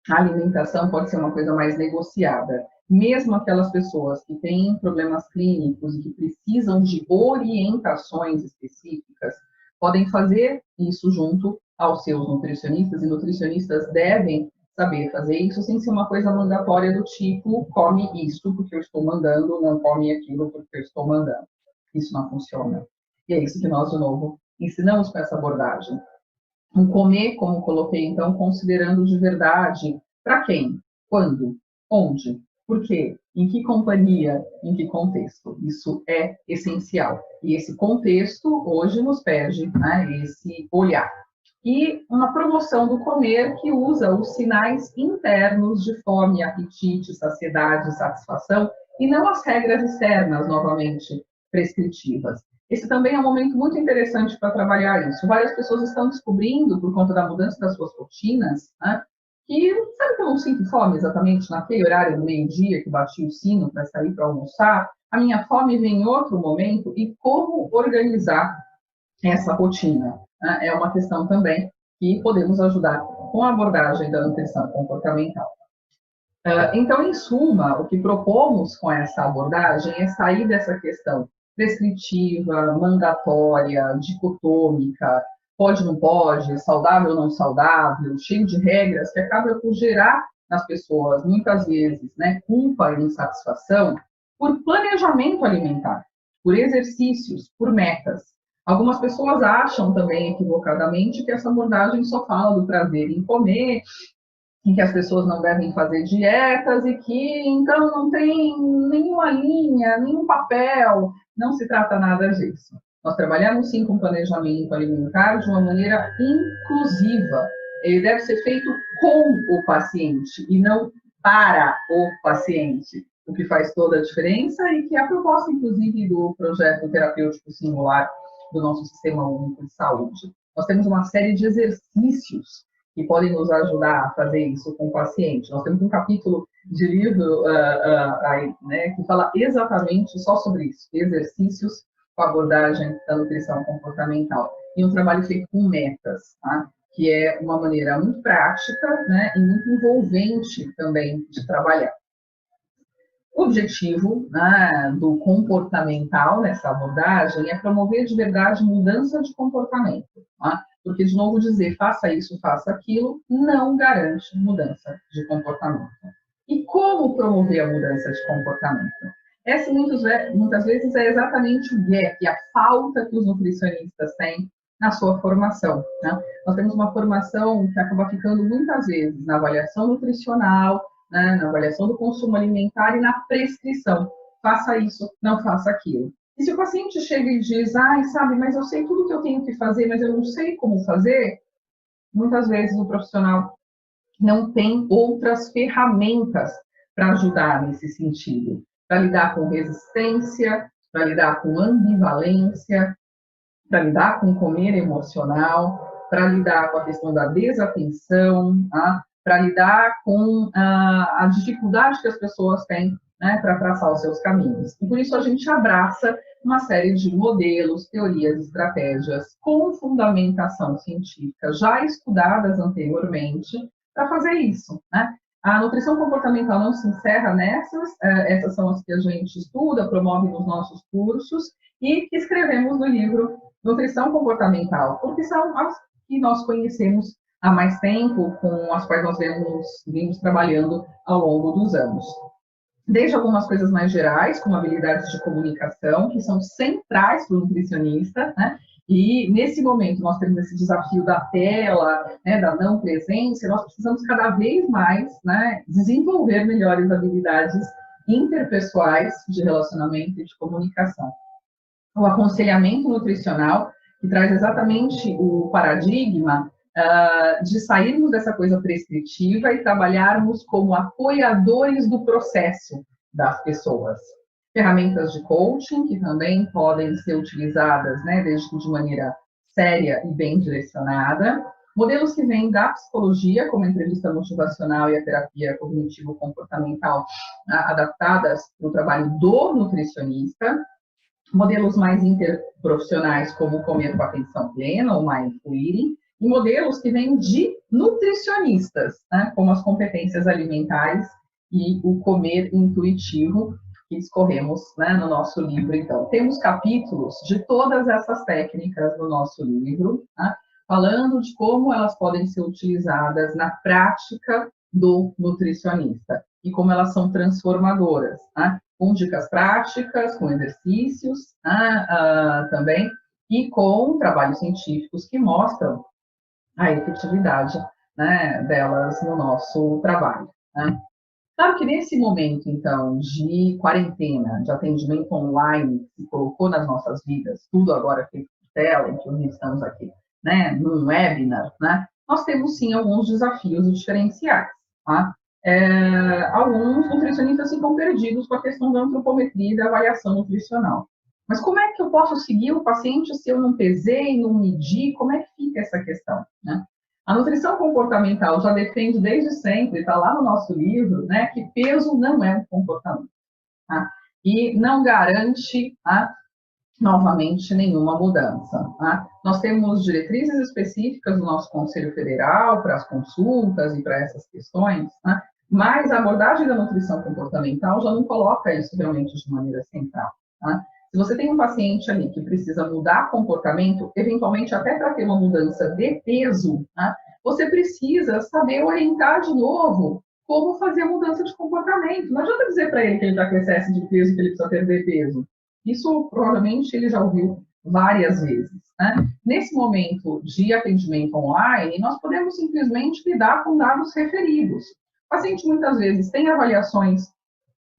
A alimentação pode ser uma coisa mais negociada. Mesmo aquelas pessoas que têm problemas clínicos e que precisam de orientações específicas, podem fazer isso junto aos seus nutricionistas, e nutricionistas devem saber fazer isso sem ser uma coisa mandatória do tipo, come isso porque eu estou mandando, não come aquilo porque eu estou mandando. Isso não funciona. E é isso que nós, de novo, ensinamos com essa abordagem. Um comer, como coloquei, então, considerando de verdade para quem, quando, onde, por quê, em que companhia, em que contexto. Isso é essencial. E esse contexto hoje nos pede, né, esse olhar. E uma promoção do comer que usa os sinais internos de fome, apetite, saciedade, satisfação, e não as regras externas, novamente, prescritivas. Esse também é um momento muito interessante para trabalhar isso. Várias pessoas estão descobrindo, por conta da mudança das suas rotinas, né, que sabe que eu não sinto fome exatamente naquele horário do meio-dia que bati o sino para sair para almoçar. A minha fome vem em outro momento, e como organizar essa rotina, né, é uma questão também que podemos ajudar com a abordagem da nutrição comportamental. Então, em suma, o que propomos com essa abordagem é sair dessa questão prescritiva, mandatória, dicotômica, pode, não pode, saudável, não saudável, cheio de regras, que acaba por gerar nas pessoas, muitas vezes, né, culpa e insatisfação por planejamento alimentar, por exercícios, por metas. Algumas pessoas acham também, equivocadamente, que essa abordagem só fala do prazer em comer, em que as pessoas não devem fazer dietas e que, então, não tem nenhuma linha, nenhum papel, não se trata nada disso. Nós trabalhamos, sim, com planejamento alimentar de uma maneira inclusiva. Ele deve ser feito com o paciente e não para o paciente, o que faz toda a diferença e que é a proposta, inclusive, do projeto terapêutico singular do nosso Sistema Único de Saúde. Nós temos uma série de exercícios que podem nos ajudar a fazer isso com o paciente. Nós temos um capítulo de livro né, que fala exatamente só sobre isso, exercícios com a abordagem da nutrição comportamental. E um trabalho feito com metas, tá? Que é uma maneira muito prática, né, e muito envolvente também de trabalhar. O objetivo, né, do comportamental nessa abordagem é promover de verdade mudança de comportamento, tá? Porque, de novo, dizer faça isso, faça aquilo, não garante mudança de comportamento. E como promover a mudança de comportamento? Essa, muitas vezes, é exatamente o gap, a falta que os nutricionistas têm na sua formação, né? Nós temos uma formação que acaba ficando, muitas vezes, na avaliação nutricional, né, na avaliação do consumo alimentar e na prescrição. Faça isso, não faça aquilo. E se o paciente chega e diz, sabe, mas eu sei tudo que eu tenho que fazer, mas eu não sei como fazer, muitas vezes o profissional não tem outras ferramentas para ajudar nesse sentido, para lidar com resistência, para lidar com ambivalência, para lidar com comer emocional, para lidar com a questão da desatenção, para lidar com a dificuldade que as pessoas têm, né, para traçar os seus caminhos. E por isso a gente abraça uma série de modelos, teorias, estratégias com fundamentação científica já estudadas anteriormente para fazer isso, né? A nutrição comportamental não se encerra nessas, essas são as que a gente estuda, promove nos nossos cursos e que escrevemos no livro Nutrição Comportamental, porque são as que nós conhecemos há mais tempo, com as quais nós vimos trabalhando ao longo dos anos. Desde algumas coisas mais gerais, como habilidades de comunicação, que são centrais para o nutricionista, né? E nesse momento nós temos esse desafio da tela, né, da não presença, nós precisamos cada vez mais, né, desenvolver melhores habilidades interpessoais de relacionamento e de comunicação. O aconselhamento nutricional, que traz exatamente o paradigma de sairmos dessa coisa prescritiva e trabalharmos como apoiadores do processo das pessoas. Ferramentas de coaching, que também podem ser utilizadas, né, desde que de maneira séria e bem direcionada. Modelos que vêm da psicologia, como a entrevista motivacional e a terapia cognitivo-comportamental, adaptadas para o trabalho do nutricionista. Modelos mais interprofissionais, como comer com atenção plena, ou mindful eating, e modelos que vêm de nutricionistas, né, como as competências alimentares e o comer intuitivo, que discorremos, né, no nosso livro. Então, temos capítulos de todas essas técnicas no nosso livro, tá, falando de como elas podem ser utilizadas na prática do nutricionista e como elas são transformadoras, tá, com dicas práticas, com exercícios também, e com trabalhos científicos que mostram a efetividade, né, delas no nosso trabalho. Né? Claro que nesse momento, então, de quarentena, de atendimento online, que se colocou nas nossas vidas, tudo agora feito por tela, inclusive estamos aqui, né, num webinar, né, nós temos sim alguns desafios diferenciais. Tá? Alguns nutricionistas ficam perdidos com a questão da antropometria e da avaliação nutricional. Mas como é que eu posso seguir o paciente se eu não pesei, não medi? Como é que fica essa questão? Né? A nutrição comportamental já defende desde sempre, está lá no nosso livro, né, que peso não é um comportamento. Tá? E não garante, tá, novamente, nenhuma mudança. Tá? Nós temos diretrizes específicas do nosso Conselho Federal para as consultas e para essas questões, tá? Mas a abordagem da nutrição comportamental já não coloca isso realmente de maneira central. Tá? Se você tem um paciente ali que precisa mudar comportamento, eventualmente até para ter uma mudança de peso, tá? Você precisa saber orientar de novo como fazer a mudança de comportamento. Não adianta dizer para ele que ele está com excesso de peso, que ele precisa perder peso. Isso provavelmente ele já ouviu várias vezes. Né? Nesse momento de atendimento online, nós podemos simplesmente lidar com dados referidos. O paciente muitas vezes tem avaliações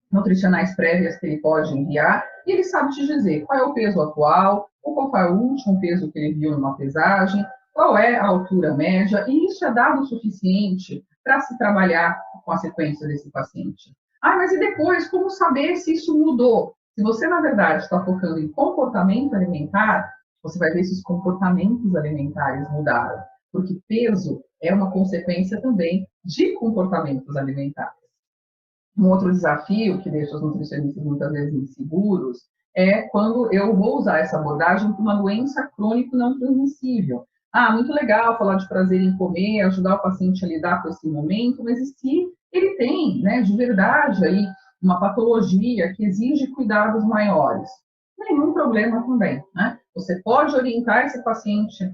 nutricionais prévias que ele pode enviar e ele sabe te dizer qual é o peso atual, ou qual foi o último peso que ele viu numa pesagem, qual é a altura média, e isso é dado suficiente para se trabalhar com a sequência desse paciente. Mas e depois, como saber se isso mudou? Se você, na verdade, está focando em comportamento alimentar, você vai ver se os comportamentos alimentares mudaram, porque peso é uma consequência também de comportamentos alimentares. Um outro desafio que deixa os nutricionistas muitas vezes inseguros é quando eu vou usar essa abordagem para uma doença crônica não transmissível. Muito legal falar de prazer em comer, ajudar o paciente a lidar com esse momento, mas e se ele tem, né, de verdade aí uma patologia que exige cuidados maiores? Nenhum problema também, né? Você pode orientar esse paciente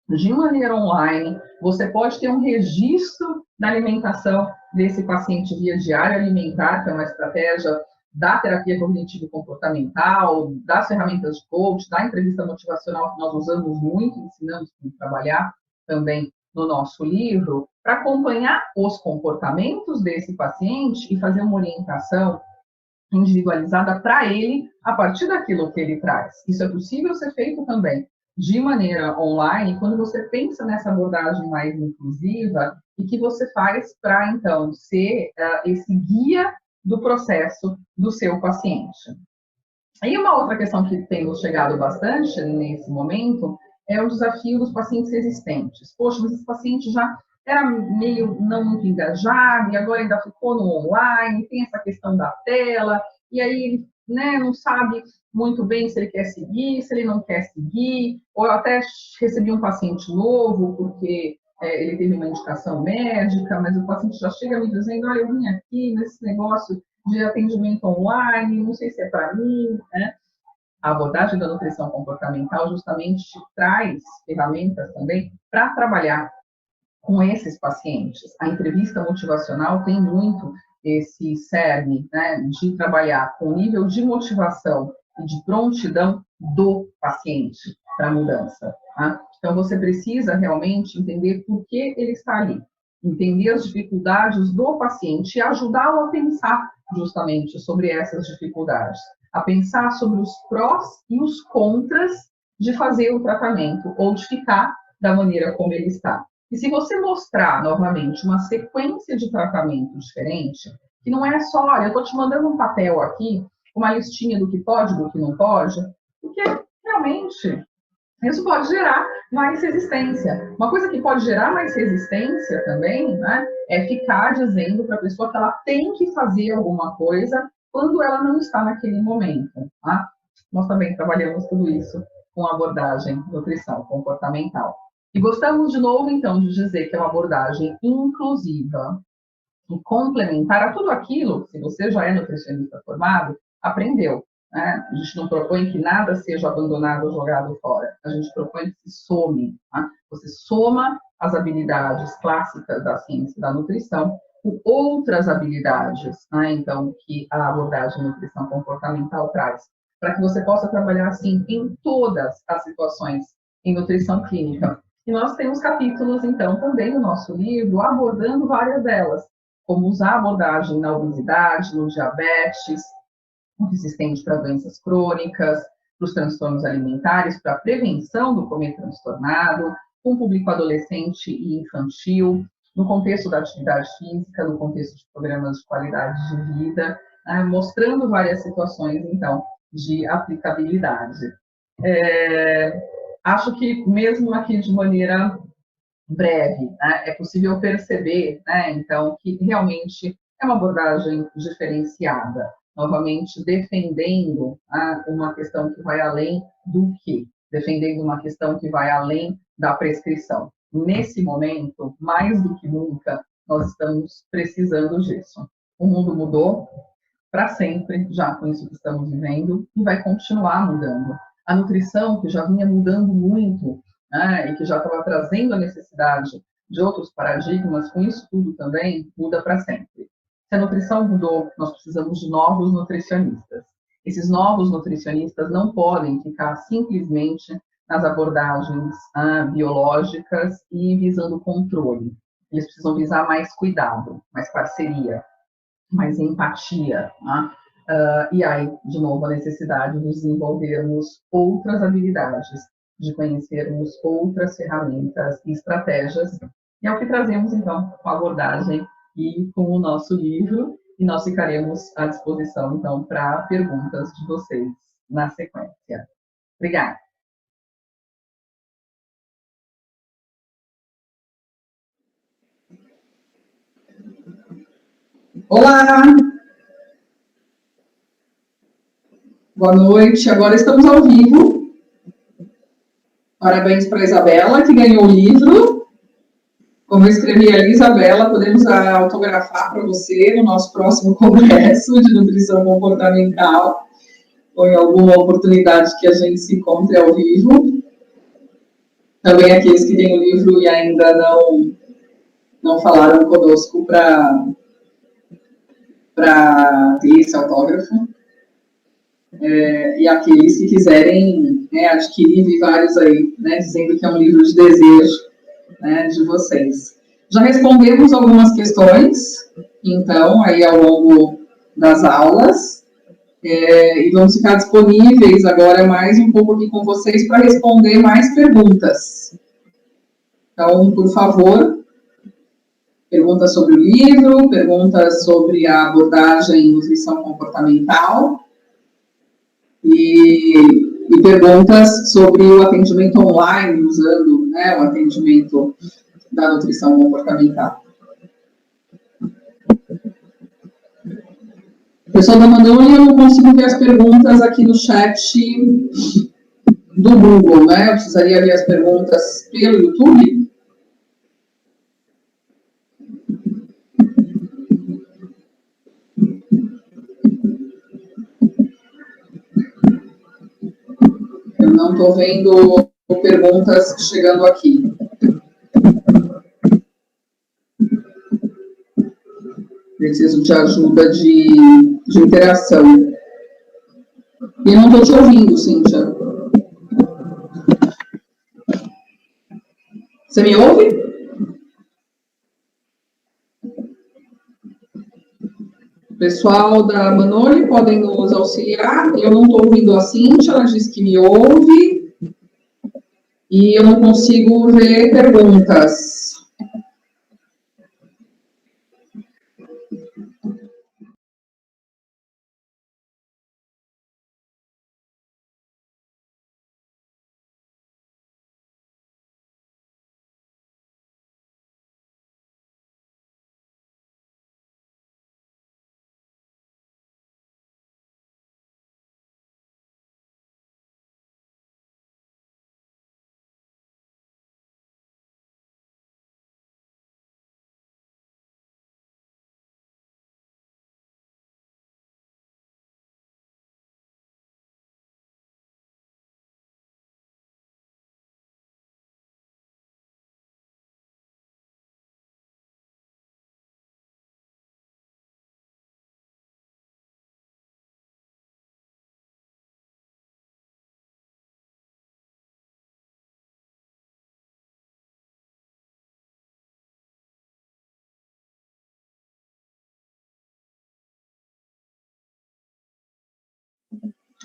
de maneira online, você pode ter um registro da alimentação desse paciente via diário alimentar, que é uma estratégia da terapia cognitivo-comportamental, das ferramentas de coach, da entrevista motivacional que nós usamos muito, ensinamos como trabalhar também no nosso livro, para acompanhar os comportamentos desse paciente e fazer uma orientação individualizada para ele a partir daquilo que ele traz. Isso é possível ser feito também de maneira online, quando você pensa nessa abordagem mais inclusiva e que você faz para, então, ser esse guia do processo do seu paciente. E uma outra questão que tem nos chegado bastante nesse momento é o desafio dos pacientes resistentes. Poxa, mas esse paciente já era meio não muito engajado e agora ainda ficou no online, tem essa questão da tela, e aí ele, né, não sabe muito bem se ele quer seguir, se ele não quer seguir, ou eu até recebi um paciente novo, porque ele teve uma indicação médica, mas o paciente já chega me dizendo, eu vim aqui nesse negócio de atendimento online, não sei se é para mim, né? A abordagem da nutrição comportamental justamente traz ferramentas também para trabalhar com esses pacientes. A entrevista motivacional tem muito esse cerne, né, de trabalhar com o nível de motivação e de prontidão do paciente para a mudança. Tá? Então, você precisa realmente entender por que ele está ali, entender as dificuldades do paciente e ajudá-lo a pensar justamente sobre essas dificuldades, a pensar sobre os prós e os contras de fazer o tratamento ou de ficar da maneira como ele está. E se você mostrar, novamente, uma sequência de tratamento diferente, que não é só, olha, eu estou te mandando um papel aqui, uma listinha do que pode, do que não pode, porque realmente isso pode gerar mais resistência. Uma coisa que pode gerar mais resistência também, né, é ficar dizendo para a pessoa que ela tem que fazer alguma coisa quando ela não está naquele momento. Tá? Nós também trabalhamos tudo isso com abordagem nutrição comportamental. E gostamos, de novo, então, de dizer que é uma abordagem inclusiva e complementar a tudo aquilo, se você já é nutricionista formado, aprendeu. Né? A gente não propõe que nada seja abandonado ou jogado fora. A gente propõe que se some. Tá? Você soma as habilidades clássicas da ciência da nutrição com outras habilidades, né? Então, que a abordagem nutrição comportamental traz, para que você possa trabalhar, assim, em todas as situações em nutrição clínica. E nós temos capítulos, então, também no nosso livro, abordando várias delas, como usar a abordagem na obesidade, no diabetes, que se estende para doenças crônicas, para os transtornos alimentares, para a prevenção do comer transtornado, com o público adolescente e infantil, no contexto da atividade física, no contexto de programas de qualidade de vida, né, mostrando várias situações, então, de aplicabilidade. Acho que, mesmo aqui de maneira breve, né, é possível perceber, né, então, que realmente é uma abordagem diferenciada, novamente defendendo uma questão que vai além do que? Defendendo uma questão que vai além da prescrição. Nesse momento, mais do que nunca, nós estamos precisando disso. O mundo mudou para sempre, já com isso que estamos vivendo, e vai continuar mudando. A nutrição, que já vinha mudando muito, né, e que já estava trazendo a necessidade de outros paradigmas, com isso tudo também muda para sempre. Se a nutrição mudou, nós precisamos de novos nutricionistas. Esses novos nutricionistas não podem ficar simplesmente nas abordagens biológicas e visando controle. Eles precisam visar mais cuidado, mais parceria, mais empatia. E aí, de novo, a necessidade de desenvolvermos outras habilidades, de conhecermos outras ferramentas e estratégias. E é o que trazemos, então, com a abordagem e com o nosso livro, e nós ficaremos à disposição, então, para perguntas de vocês na sequência. Obrigada. Olá! Boa noite, agora estamos ao vivo. Parabéns para a Isabela, que ganhou o livro. Como eu escrevi ali, Isabela, podemos autografar para você no nosso próximo congresso de nutrição comportamental, ou em alguma oportunidade que a gente se encontre ao vivo. Também aqueles que têm o livro e ainda não falaram conosco para ter esse autógrafo. E aqueles que quiserem, né, adquirir, vi vários aí, né, dizendo que é um livro de desejo, né, de vocês. Já respondemos algumas questões, então, aí ao longo das aulas, e vamos ficar disponíveis agora mais um pouco aqui com vocês para responder mais perguntas. Então, por favor, perguntas sobre o livro, perguntas sobre a abordagem em nutrição comportamental, e perguntas sobre o atendimento online, usando, né, o atendimento da nutrição comportamental. Pessoal da Manoli, eu não consigo ver as perguntas aqui no chat do Google, né? Eu precisaria ver as perguntas pelo YouTube. Não estou vendo perguntas chegando aqui. Preciso de ajuda de interação. E não estou te ouvindo, Cíntia. Você me ouve? O pessoal da Manoli podem nos auxiliar. Eu não estou ouvindo a Cíntia, ela disse que me ouve. E eu não consigo ver perguntas.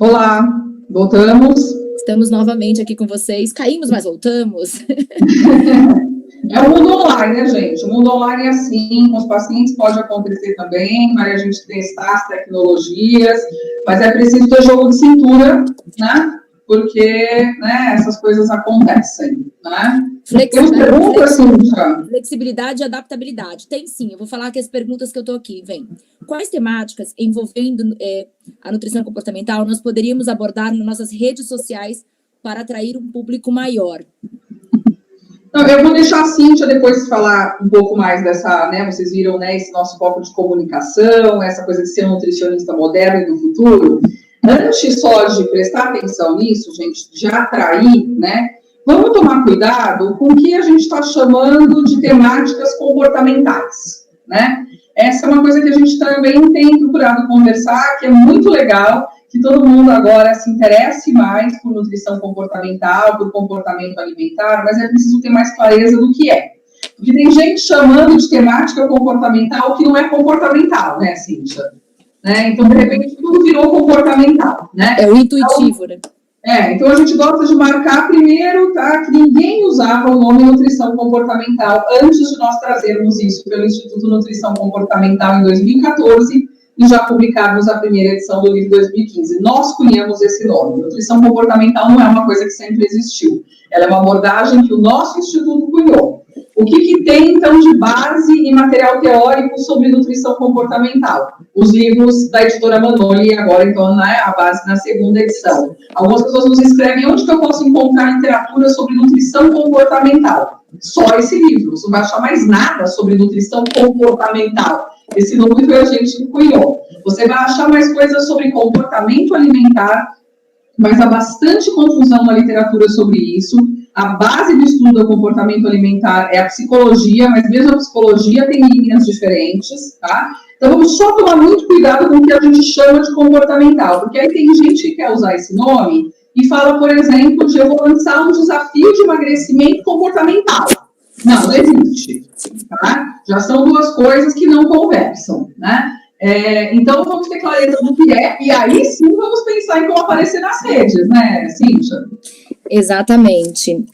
Olá, voltamos. Estamos novamente aqui com vocês. Caímos, mas voltamos. É o mundo online, né, gente? O mundo online é assim, com os pacientes pode acontecer também, vai a gente testar as tecnologias, mas é preciso ter jogo de cintura, né? Porque, né, essas coisas acontecem, né? Flexibilidade e adaptabilidade. Tem sim, eu vou falar que as perguntas que eu estou aqui, vem. Quais temáticas envolvendo a nutrição comportamental nós poderíamos abordar nas nossas redes sociais para atrair um público maior? Então, eu vou deixar a Cíntia depois falar um pouco mais dessa, né, vocês viram, né, esse nosso foco de comunicação, essa coisa de ser um nutricionista moderno e do futuro. Antes só de prestar atenção nisso, gente, de atrair, né, vamos tomar cuidado com o que a gente está chamando de temáticas comportamentais, né? Essa é uma coisa que a gente também tem procurado conversar, que é muito legal, que todo mundo agora se interesse mais por nutrição comportamental, por comportamento alimentar, mas é preciso ter mais clareza do que é. Porque tem gente chamando de temática comportamental que não é comportamental, né, Cíntia? Né? Então, de repente, tudo virou comportamental, né? É o intuitivo, né? Então a gente gosta de marcar primeiro, tá, que ninguém usava o nome nutrição comportamental antes de nós trazermos isso pelo Instituto Nutrição Comportamental em 2014 e já publicarmos a primeira edição do livro 2015. Nós cunhamos esse nome. Nutrição comportamental não é uma coisa que sempre existiu. Ela é uma abordagem que o nosso instituto cunhou. O que tem, então, de base e material teórico sobre nutrição comportamental? Os livros da editora Manoli, agora, então, a base na segunda edição. Algumas pessoas nos escrevem onde que eu posso encontrar literatura sobre nutrição comportamental. Só esse livro, você não vai achar mais nada sobre nutrição comportamental. Esse nome foi a gente que cunhou. Você vai achar mais coisas sobre comportamento alimentar, mas há bastante confusão na literatura sobre isso. A base do estudo do comportamento alimentar é a psicologia, mas mesmo a psicologia tem linhas diferentes, tá? Então, vamos só tomar muito cuidado com o que a gente chama de comportamental, porque aí tem gente que quer usar esse nome e fala, por exemplo, de eu vou lançar um desafio de emagrecimento comportamental. Não existe, tá? Já são duas coisas que não conversam, né? Então, vamos ter clareza do que é, e aí sim vamos pensar em como aparecer nas redes, né, Cíntia? Exatamente.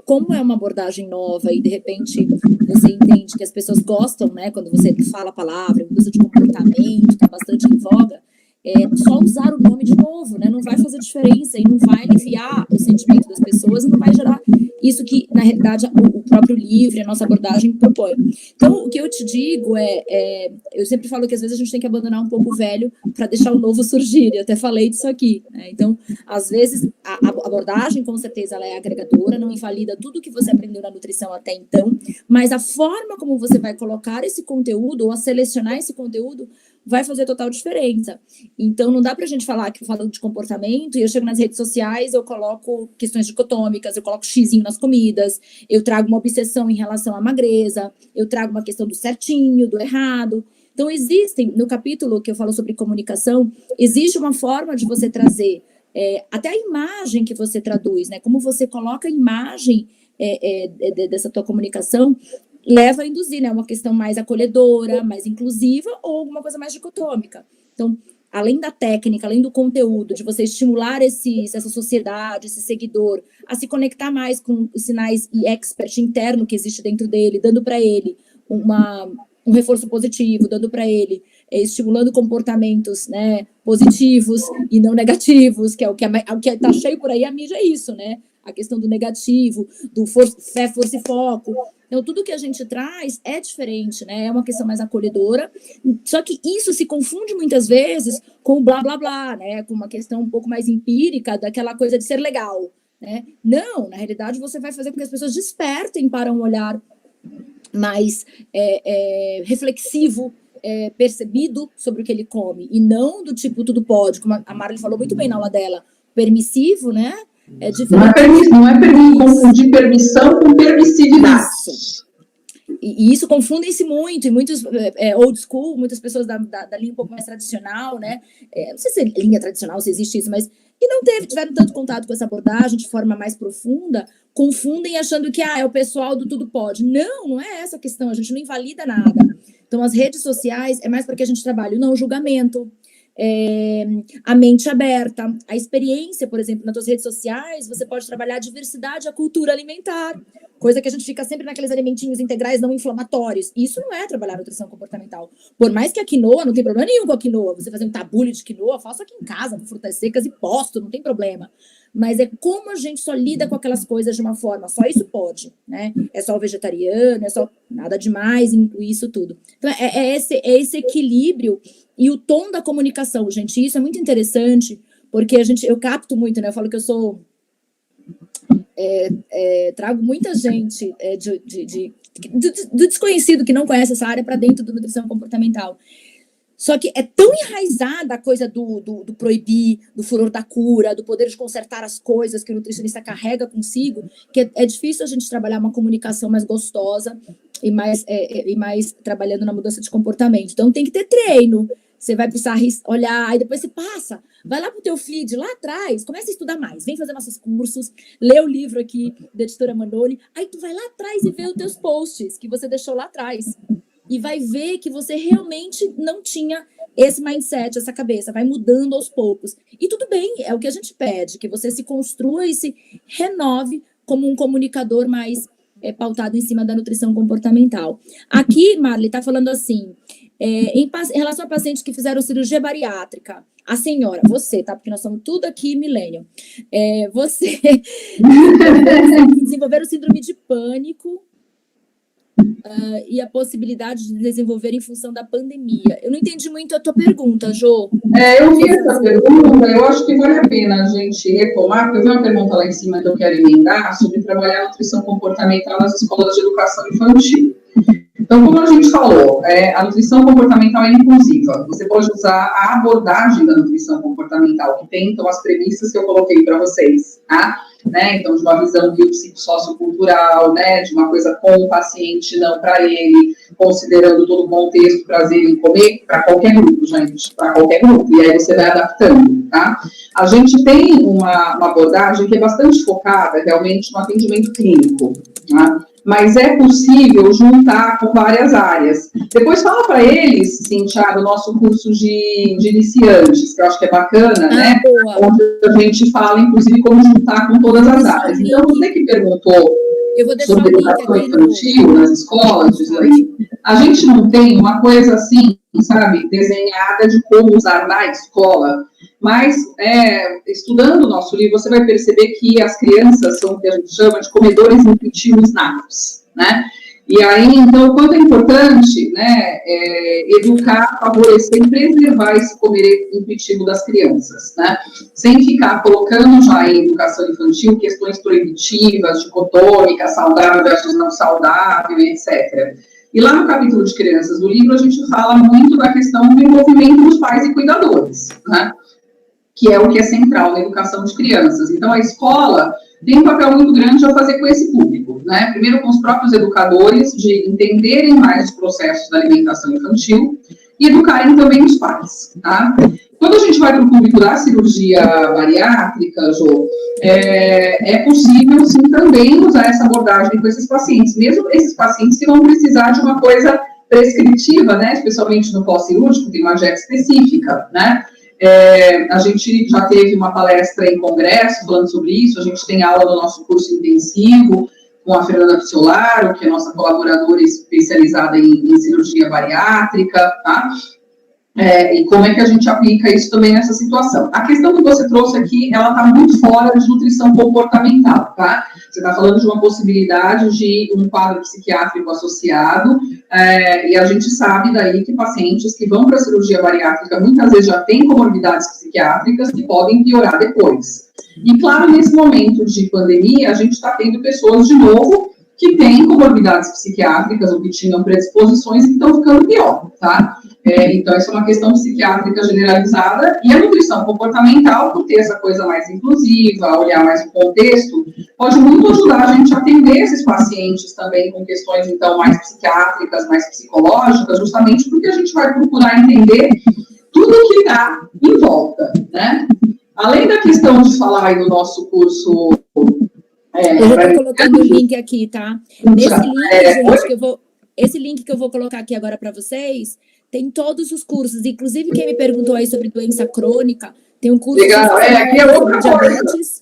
Como é uma abordagem nova e, de repente, você entende que as pessoas gostam, né, quando você fala a palavra, mudança de comportamento, está bastante em voga, só usar o nome de novo, né, não vai fazer diferença e não vai aliviar o sentimento das pessoas e não vai gerar isso que, na realidade, o próprio livro, a nossa abordagem propõe. Então, o que eu te digo eu sempre falo que às vezes a gente tem que abandonar um pouco o velho para deixar o novo surgir, eu até falei disso aqui, né? Então, às vezes, a abordagem, com certeza, ela é agregadora, não invalida tudo que você aprendeu na nutrição até então, mas a forma como você vai colocar esse conteúdo ou a selecionar esse conteúdo vai fazer total diferença. Então, não dá pra gente falar que eu falo de comportamento e eu chego nas redes sociais, eu coloco questões dicotômicas, eu coloco xizinho nas comidas, eu trago uma obsessão em relação à magreza, eu trago uma questão do certinho, do errado. Então, existem, no capítulo que eu falo sobre comunicação, existe uma forma de você trazer até a imagem que você traduz, né? Como você coloca a imagem dessa tua comunicação, leva a induzir, né? Uma questão mais acolhedora, mais inclusiva ou alguma coisa mais dicotômica. Então, além da técnica, além do conteúdo, de você estimular essa sociedade, esse seguidor, a se conectar mais com os sinais e expert interno que existe dentro dele, dando para ele um reforço positivo, dando para ele, estimulando comportamentos, né, positivos e não negativos, que é o que está cheio por aí, a mídia é isso, né? A questão do negativo, do fé, força e foco. Então, tudo que a gente traz é diferente, né? É uma questão mais acolhedora, só que isso se confunde muitas vezes com o blá, blá, blá, né? Com uma questão um pouco mais empírica, daquela coisa de ser legal, né? Não, na realidade, você vai fazer com que as pessoas despertem para um olhar mais reflexivo, percebido sobre o que ele come, e não do tipo, tudo pode, como a Marli falou muito bem na aula dela, permissivo, né? É diferente. Não é confundir permissão com permissividade. Isso. E isso confundem-se muito, e muitos old school, muitas pessoas da linha um pouco mais tradicional, né? Não sei se é linha tradicional, se existe isso, mas que não tiveram tanto contato com essa abordagem de forma mais profunda, confundem achando que é o pessoal do tudo pode. Não, não é essa a questão, a gente não invalida nada. Então, as redes sociais é mais para que a gente trabalhe o não julgamento, a mente aberta, a experiência, por exemplo, nas suas redes sociais, você pode trabalhar a diversidade, a cultura alimentar, coisa que a gente fica sempre naqueles alimentinhos integrais não inflamatórios. Isso não é trabalhar nutrição comportamental. Por mais que a quinoa, não tem problema nenhum com a quinoa, você fazer um tabule de quinoa, faço aqui em casa, com frutas secas e posto, não tem problema. Mas é como a gente só lida com aquelas coisas de uma forma, só isso pode, né? É só o vegetariano, é só nada demais, incluir isso tudo. Então, esse equilíbrio e o tom da comunicação, gente, isso é muito interessante, porque eu capto muito, né? Eu falo que eu sou... trago muita gente do desconhecido que não conhece essa área para dentro do nutrição comportamental. Só que é tão enraizada a coisa do proibir, do furor da cura, do poder de consertar as coisas que o nutricionista carrega consigo, que é difícil a gente trabalhar uma comunicação mais gostosa e mais trabalhando na mudança de comportamento. Então tem que ter treino. Você vai precisar olhar, aí depois você passa, vai lá pro teu feed, lá atrás, começa a estudar mais, vem fazer nossos cursos, lê o livro aqui da editora Manoli, aí tu vai lá atrás e vê os teus posts que você deixou lá atrás. E vai ver que você realmente não tinha esse mindset, essa cabeça, vai mudando aos poucos. E tudo bem, é o que a gente pede, que você se construa e se renove como um comunicador mais pautado em cima da nutrição comportamental. Aqui, Marli, está falando assim, em relação a pacientes que fizeram cirurgia bariátrica, a senhora, você, tá? Porque nós somos tudo aqui millennial. Você desenvolveram síndrome de pânico, e a possibilidade de desenvolver em função da pandemia. Eu não entendi muito a tua pergunta, Jô. Eu vi essa pergunta, eu acho que vale a pena a gente retomar, porque eu vi uma pergunta lá em cima que eu quero emendar sobre trabalhar a nutrição comportamental nas escolas de educação infantil. Então, como a gente falou, a nutrição comportamental é inclusiva. Você pode usar a abordagem da nutrição comportamental, que tem, então, as premissas que eu coloquei para vocês, tá? Né? Então, de uma visão biopsicossociocultural, né? De uma coisa com o paciente, não para ele, considerando todo o contexto, prazer em comer, para qualquer grupo, gente, para qualquer grupo, e aí você vai adaptando, tá? A gente tem uma abordagem que é bastante focada, realmente, no atendimento clínico, tá? Mas é possível juntar com várias áreas. Depois fala para eles, Cíntia, do nosso curso de iniciantes, que eu acho que é bacana, né? Boa. Onde a gente fala, inclusive, como juntar com todas as áreas. Então, você que perguntou sobre educação infantil nas escolas, a gente não tem uma coisa assim, sabe, desenhada de como usar na escola, mas estudando o nosso livro, você vai perceber que as crianças são o que a gente chama de comedores intuitivos natos, né? E aí, então, o quanto é importante, né, educar, favorecer e preservar esse comer intuitivo das crianças, né? Sem ficar colocando já em educação infantil questões proibitivas, dicotômicas, saudável versus não saudável, etc. E lá no capítulo de crianças do livro, a gente fala muito da questão do envolvimento dos pais e cuidadores, né? Que é o que é central na educação de crianças. Então, a escola tem um papel muito grande a fazer com esse público, né? Primeiro com os próprios educadores, de entenderem mais os processos da alimentação infantil e educarem também os pais, tá? Quando a gente vai para o público da cirurgia bariátrica, Jô, é possível, sim, também usar essa abordagem com esses pacientes, mesmo esses pacientes que vão precisar de uma coisa prescritiva, né? Especialmente no pós-cirúrgico, tem uma dieta específica, né? A gente já teve uma palestra em congresso falando sobre isso, a gente tem aula no nosso curso intensivo com a Fernanda Picciolaro, que é nossa colaboradora especializada em cirurgia bariátrica, tá? E como é que a gente aplica isso também nessa situação. A questão que você trouxe aqui, ela está muito fora de nutrição comportamental, tá? Você está falando de uma possibilidade de um quadro psiquiátrico associado, e a gente sabe daí que pacientes que vão para a cirurgia bariátrica muitas vezes já têm comorbidades psiquiátricas que podem piorar depois. E claro, nesse momento de pandemia, a gente está tendo pessoas, de novo, que têm comorbidades psiquiátricas ou que tinham predisposições e que estão ficando pior, tá? Então, essa é uma questão psiquiátrica generalizada, e a nutrição comportamental, por ter essa coisa mais inclusiva, olhar mais o contexto, pode muito ajudar a gente a atender esses pacientes também com questões, então, mais psiquiátricas, mais psicológicas, justamente porque a gente vai procurar entender tudo que está em volta, né? Além da questão de falar aí do nosso curso... eu já estou colocando o link aqui, tá? Nesse link, gente, esse link que eu vou colocar aqui agora para vocês... Tem todos os cursos, inclusive quem me perguntou aí sobre doença crônica, tem um curso aqui é outra diabetes.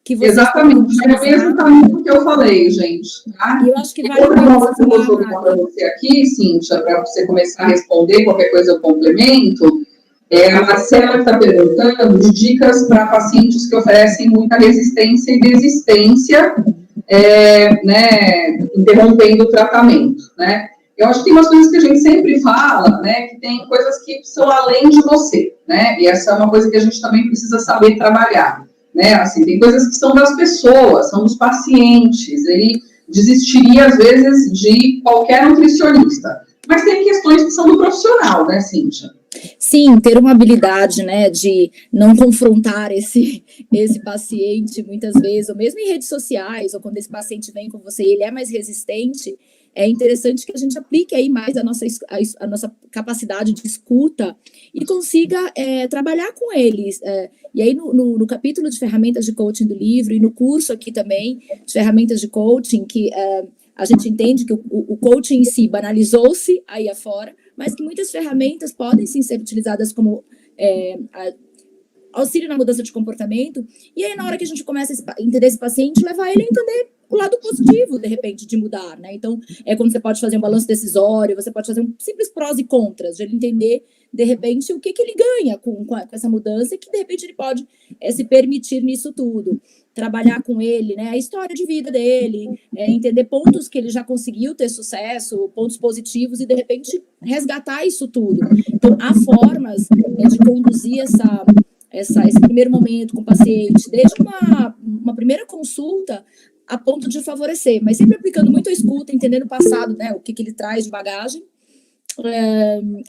Que você exatamente, é o mesmo caminho que eu falei, gente. Tá? E eu acho que vale a pena você falar para você aqui, Cíntia, para você começar a responder, qualquer coisa eu complemento. A Marcela está perguntando de dicas para pacientes que oferecem muita resistência e desistência, né, interrompendo o tratamento, né? Eu acho que tem umas coisas que a gente sempre fala, né, que tem coisas que são além de você, né, e essa é uma coisa que a gente também precisa saber trabalhar, né, assim, tem coisas que são das pessoas, são dos pacientes, ele desistiria, às vezes, de qualquer nutricionista, mas tem questões que são do profissional, né, Cíntia? Sim, ter uma habilidade, né, de não confrontar esse paciente, muitas vezes, ou mesmo em redes sociais, ou quando esse paciente vem com você e ele é mais resistente, é interessante que a gente aplique aí mais a nossa capacidade de escuta e consiga trabalhar com eles. E aí, no capítulo de ferramentas de coaching do livro, e no curso aqui também, de ferramentas de coaching, que a gente entende que o coaching em si banalizou-se aí afora, mas que muitas ferramentas podem sim ser utilizadas como auxílio na mudança de comportamento. E aí, na hora que a gente começa a entender esse paciente, levar ele a entender o lado positivo, de repente, de mudar, né? Então, quando você pode fazer um balanço decisório, você pode fazer um simples prós e contras, de ele entender, de repente, o que ele ganha com essa mudança e que, de repente, ele pode se permitir nisso tudo. Trabalhar com ele, né? A história de vida dele, entender pontos que ele já conseguiu ter sucesso, pontos positivos e, de repente, resgatar isso tudo. Então, há formas de conduzir esse primeiro momento com o paciente, desde uma primeira consulta a ponto de favorecer, mas sempre aplicando muito a escuta, entendendo o passado, né, o que ele traz de bagagem,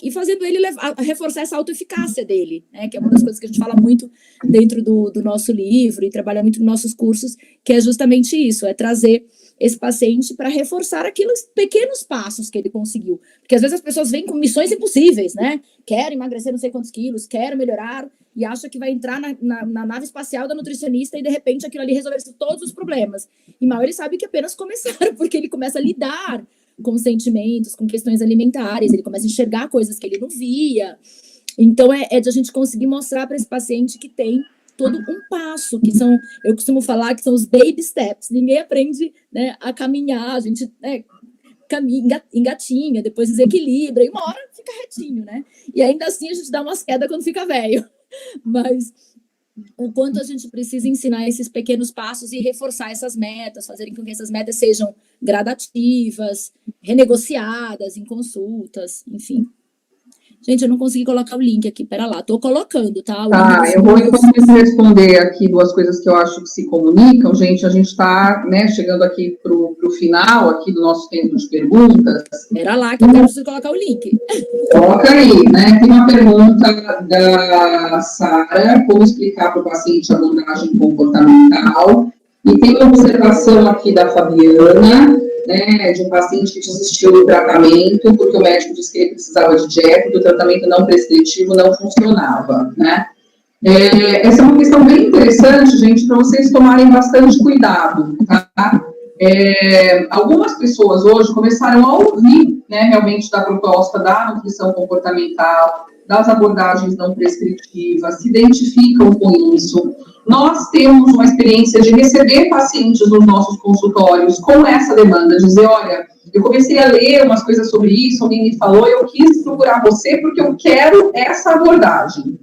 e fazendo ele reforçar essa autoeficácia dele, né, que é uma das coisas que a gente fala muito dentro do nosso livro e trabalha muito nos nossos cursos, que é justamente isso, é trazer esse paciente para reforçar aqueles pequenos passos que ele conseguiu. Porque às vezes as pessoas vêm com missões impossíveis, né? Quero emagrecer não sei quantos quilos, quero melhorar, e acha que vai entrar na nave espacial da nutricionista e de repente aquilo ali resolver todos os problemas. E mal ele sabe que apenas começaram, porque ele começa a lidar com sentimentos, com questões alimentares, ele começa a enxergar coisas que ele não via. Então é de a gente conseguir mostrar para esse paciente que tem todo um passo, que são, eu costumo falar que são os baby steps. Ninguém aprende, né, a caminhar, a gente caminha, engatinha, depois desequilibra, e uma hora fica retinho, né? E ainda assim a gente dá umas quedas quando fica velho. Mas o quanto a gente precisa ensinar esses pequenos passos e reforçar essas metas, fazerem com que essas metas sejam gradativas, renegociadas em consultas, enfim. Gente, eu não consegui colocar o link aqui, pera lá, tô colocando, tá? Tá, eu vou então responder aqui duas coisas que eu acho que se comunicam, gente. A gente está, né, chegando aqui para o final aqui do nosso tempo de perguntas. Pera lá, que eu preciso colocar o link. Coloca aí, né? Tem uma pergunta da Sara, como explicar para o paciente a abordagem comportamental. E tem uma observação aqui da Fabiana, né, de um paciente que desistiu do tratamento porque o médico disse que ele precisava de dieta e o tratamento não prescritivo não funcionava, né? Essa é uma questão bem interessante, gente, para vocês tomarem bastante cuidado, tá? Algumas pessoas hoje começaram a ouvir, né, realmente da proposta da nutrição comportamental, das abordagens não prescritivas, se identificam com isso. Nós temos uma experiência de receber pacientes nos nossos consultórios com essa demanda, dizer, olha, eu comecei a ler umas coisas sobre isso, alguém me falou, eu quis procurar você porque eu quero essa abordagem.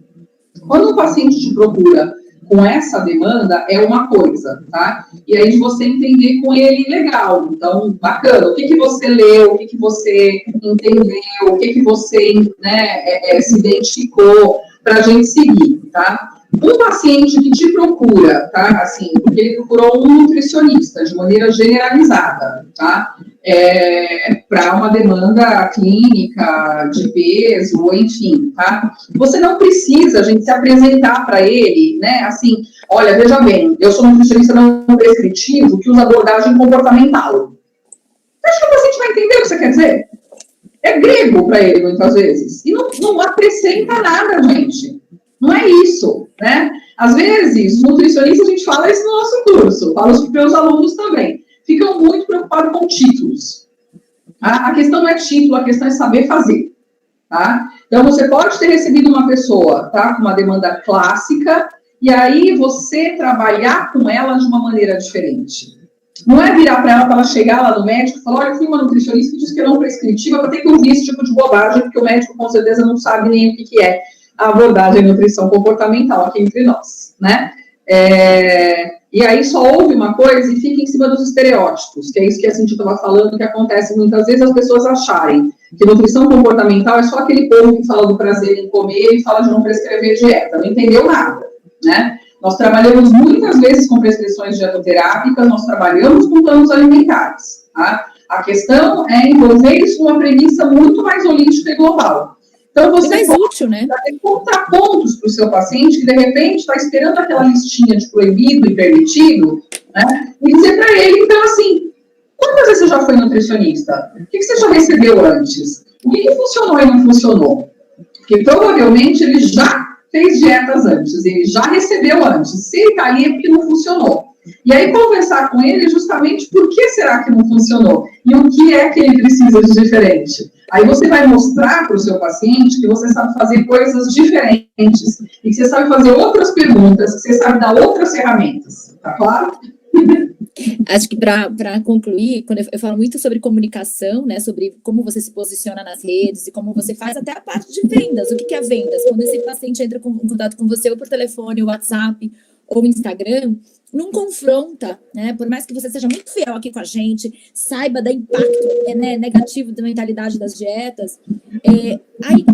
Quando o paciente te procura com essa demanda, é uma coisa, tá? E aí de você entender com ele, legal, então, bacana, o que você leu, o que você entendeu, o que você, né, se identificou para a gente seguir, tá? Um paciente que te procura, tá, assim, porque ele procurou um nutricionista de maneira generalizada, tá? Para uma demanda clínica, de peso, ou enfim, tá? Você não precisa, gente, se apresentar para ele, né, assim, olha, veja bem, eu sou nutricionista não prescritivo que usa abordagem comportamental. Acho que o paciente vai entender o que você quer dizer. É grego para ele, muitas vezes, e não acrescenta nada, gente. Não é isso, né? Às vezes, nutricionista, a gente fala isso no nosso curso, fala isso para os meus alunos também. Ficam muito preocupados com títulos. A questão não é título, a questão é saber fazer, tá? Então, você pode ter recebido uma pessoa, tá, com uma demanda clássica, e aí você trabalhar com ela de uma maneira diferente. Não é virar para ela chegar lá no médico e falar, olha, eu fui uma nutricionista que disse que é não prescritiva, eu vou ter que ouvir esse tipo de bobagem, porque o médico com certeza não sabe nem o que é a abordagem de nutrição comportamental aqui entre nós, né? E aí só ouve uma coisa e fica em cima dos estereótipos, que é isso que a Cintia estava falando, que acontece muitas vezes as pessoas acharem que nutrição comportamental é só aquele povo que fala do prazer em comer e fala de não prescrever dieta, não entendeu nada, né? Nós trabalhamos muitas vezes com prescrições dietoterápicas, nós trabalhamos com planos alimentares, tá? A questão é envolver isso numa premissa muito mais holística e global. Então, você mais útil, né? Ter contrapontos para o seu paciente que, de repente, está esperando aquela listinha de proibido e permitido, né? E dizer para ele, então, assim, quantas vezes você já foi nutricionista? O que você já recebeu antes? O que funcionou e não funcionou? Porque, provavelmente, ele já fez dietas antes, ele já recebeu antes. Se ele está ali é porque não funcionou. E aí, conversar com ele justamente por que será que não funcionou? E o que é que ele precisa de diferente? Aí você vai mostrar para o seu paciente que você sabe fazer coisas diferentes e que você sabe fazer outras perguntas, que você sabe dar outras ferramentas. Tá claro? Acho que para concluir, quando eu falo muito sobre comunicação, né, sobre como você se posiciona nas redes e como você faz até a parte de vendas. O que é vendas? Quando esse paciente entra em contato com você ou por telefone, ou WhatsApp, ou Instagram, não confronta, né? Por mais que você seja muito fiel aqui com a gente, saiba da impacto negativo da mentalidade das dietas,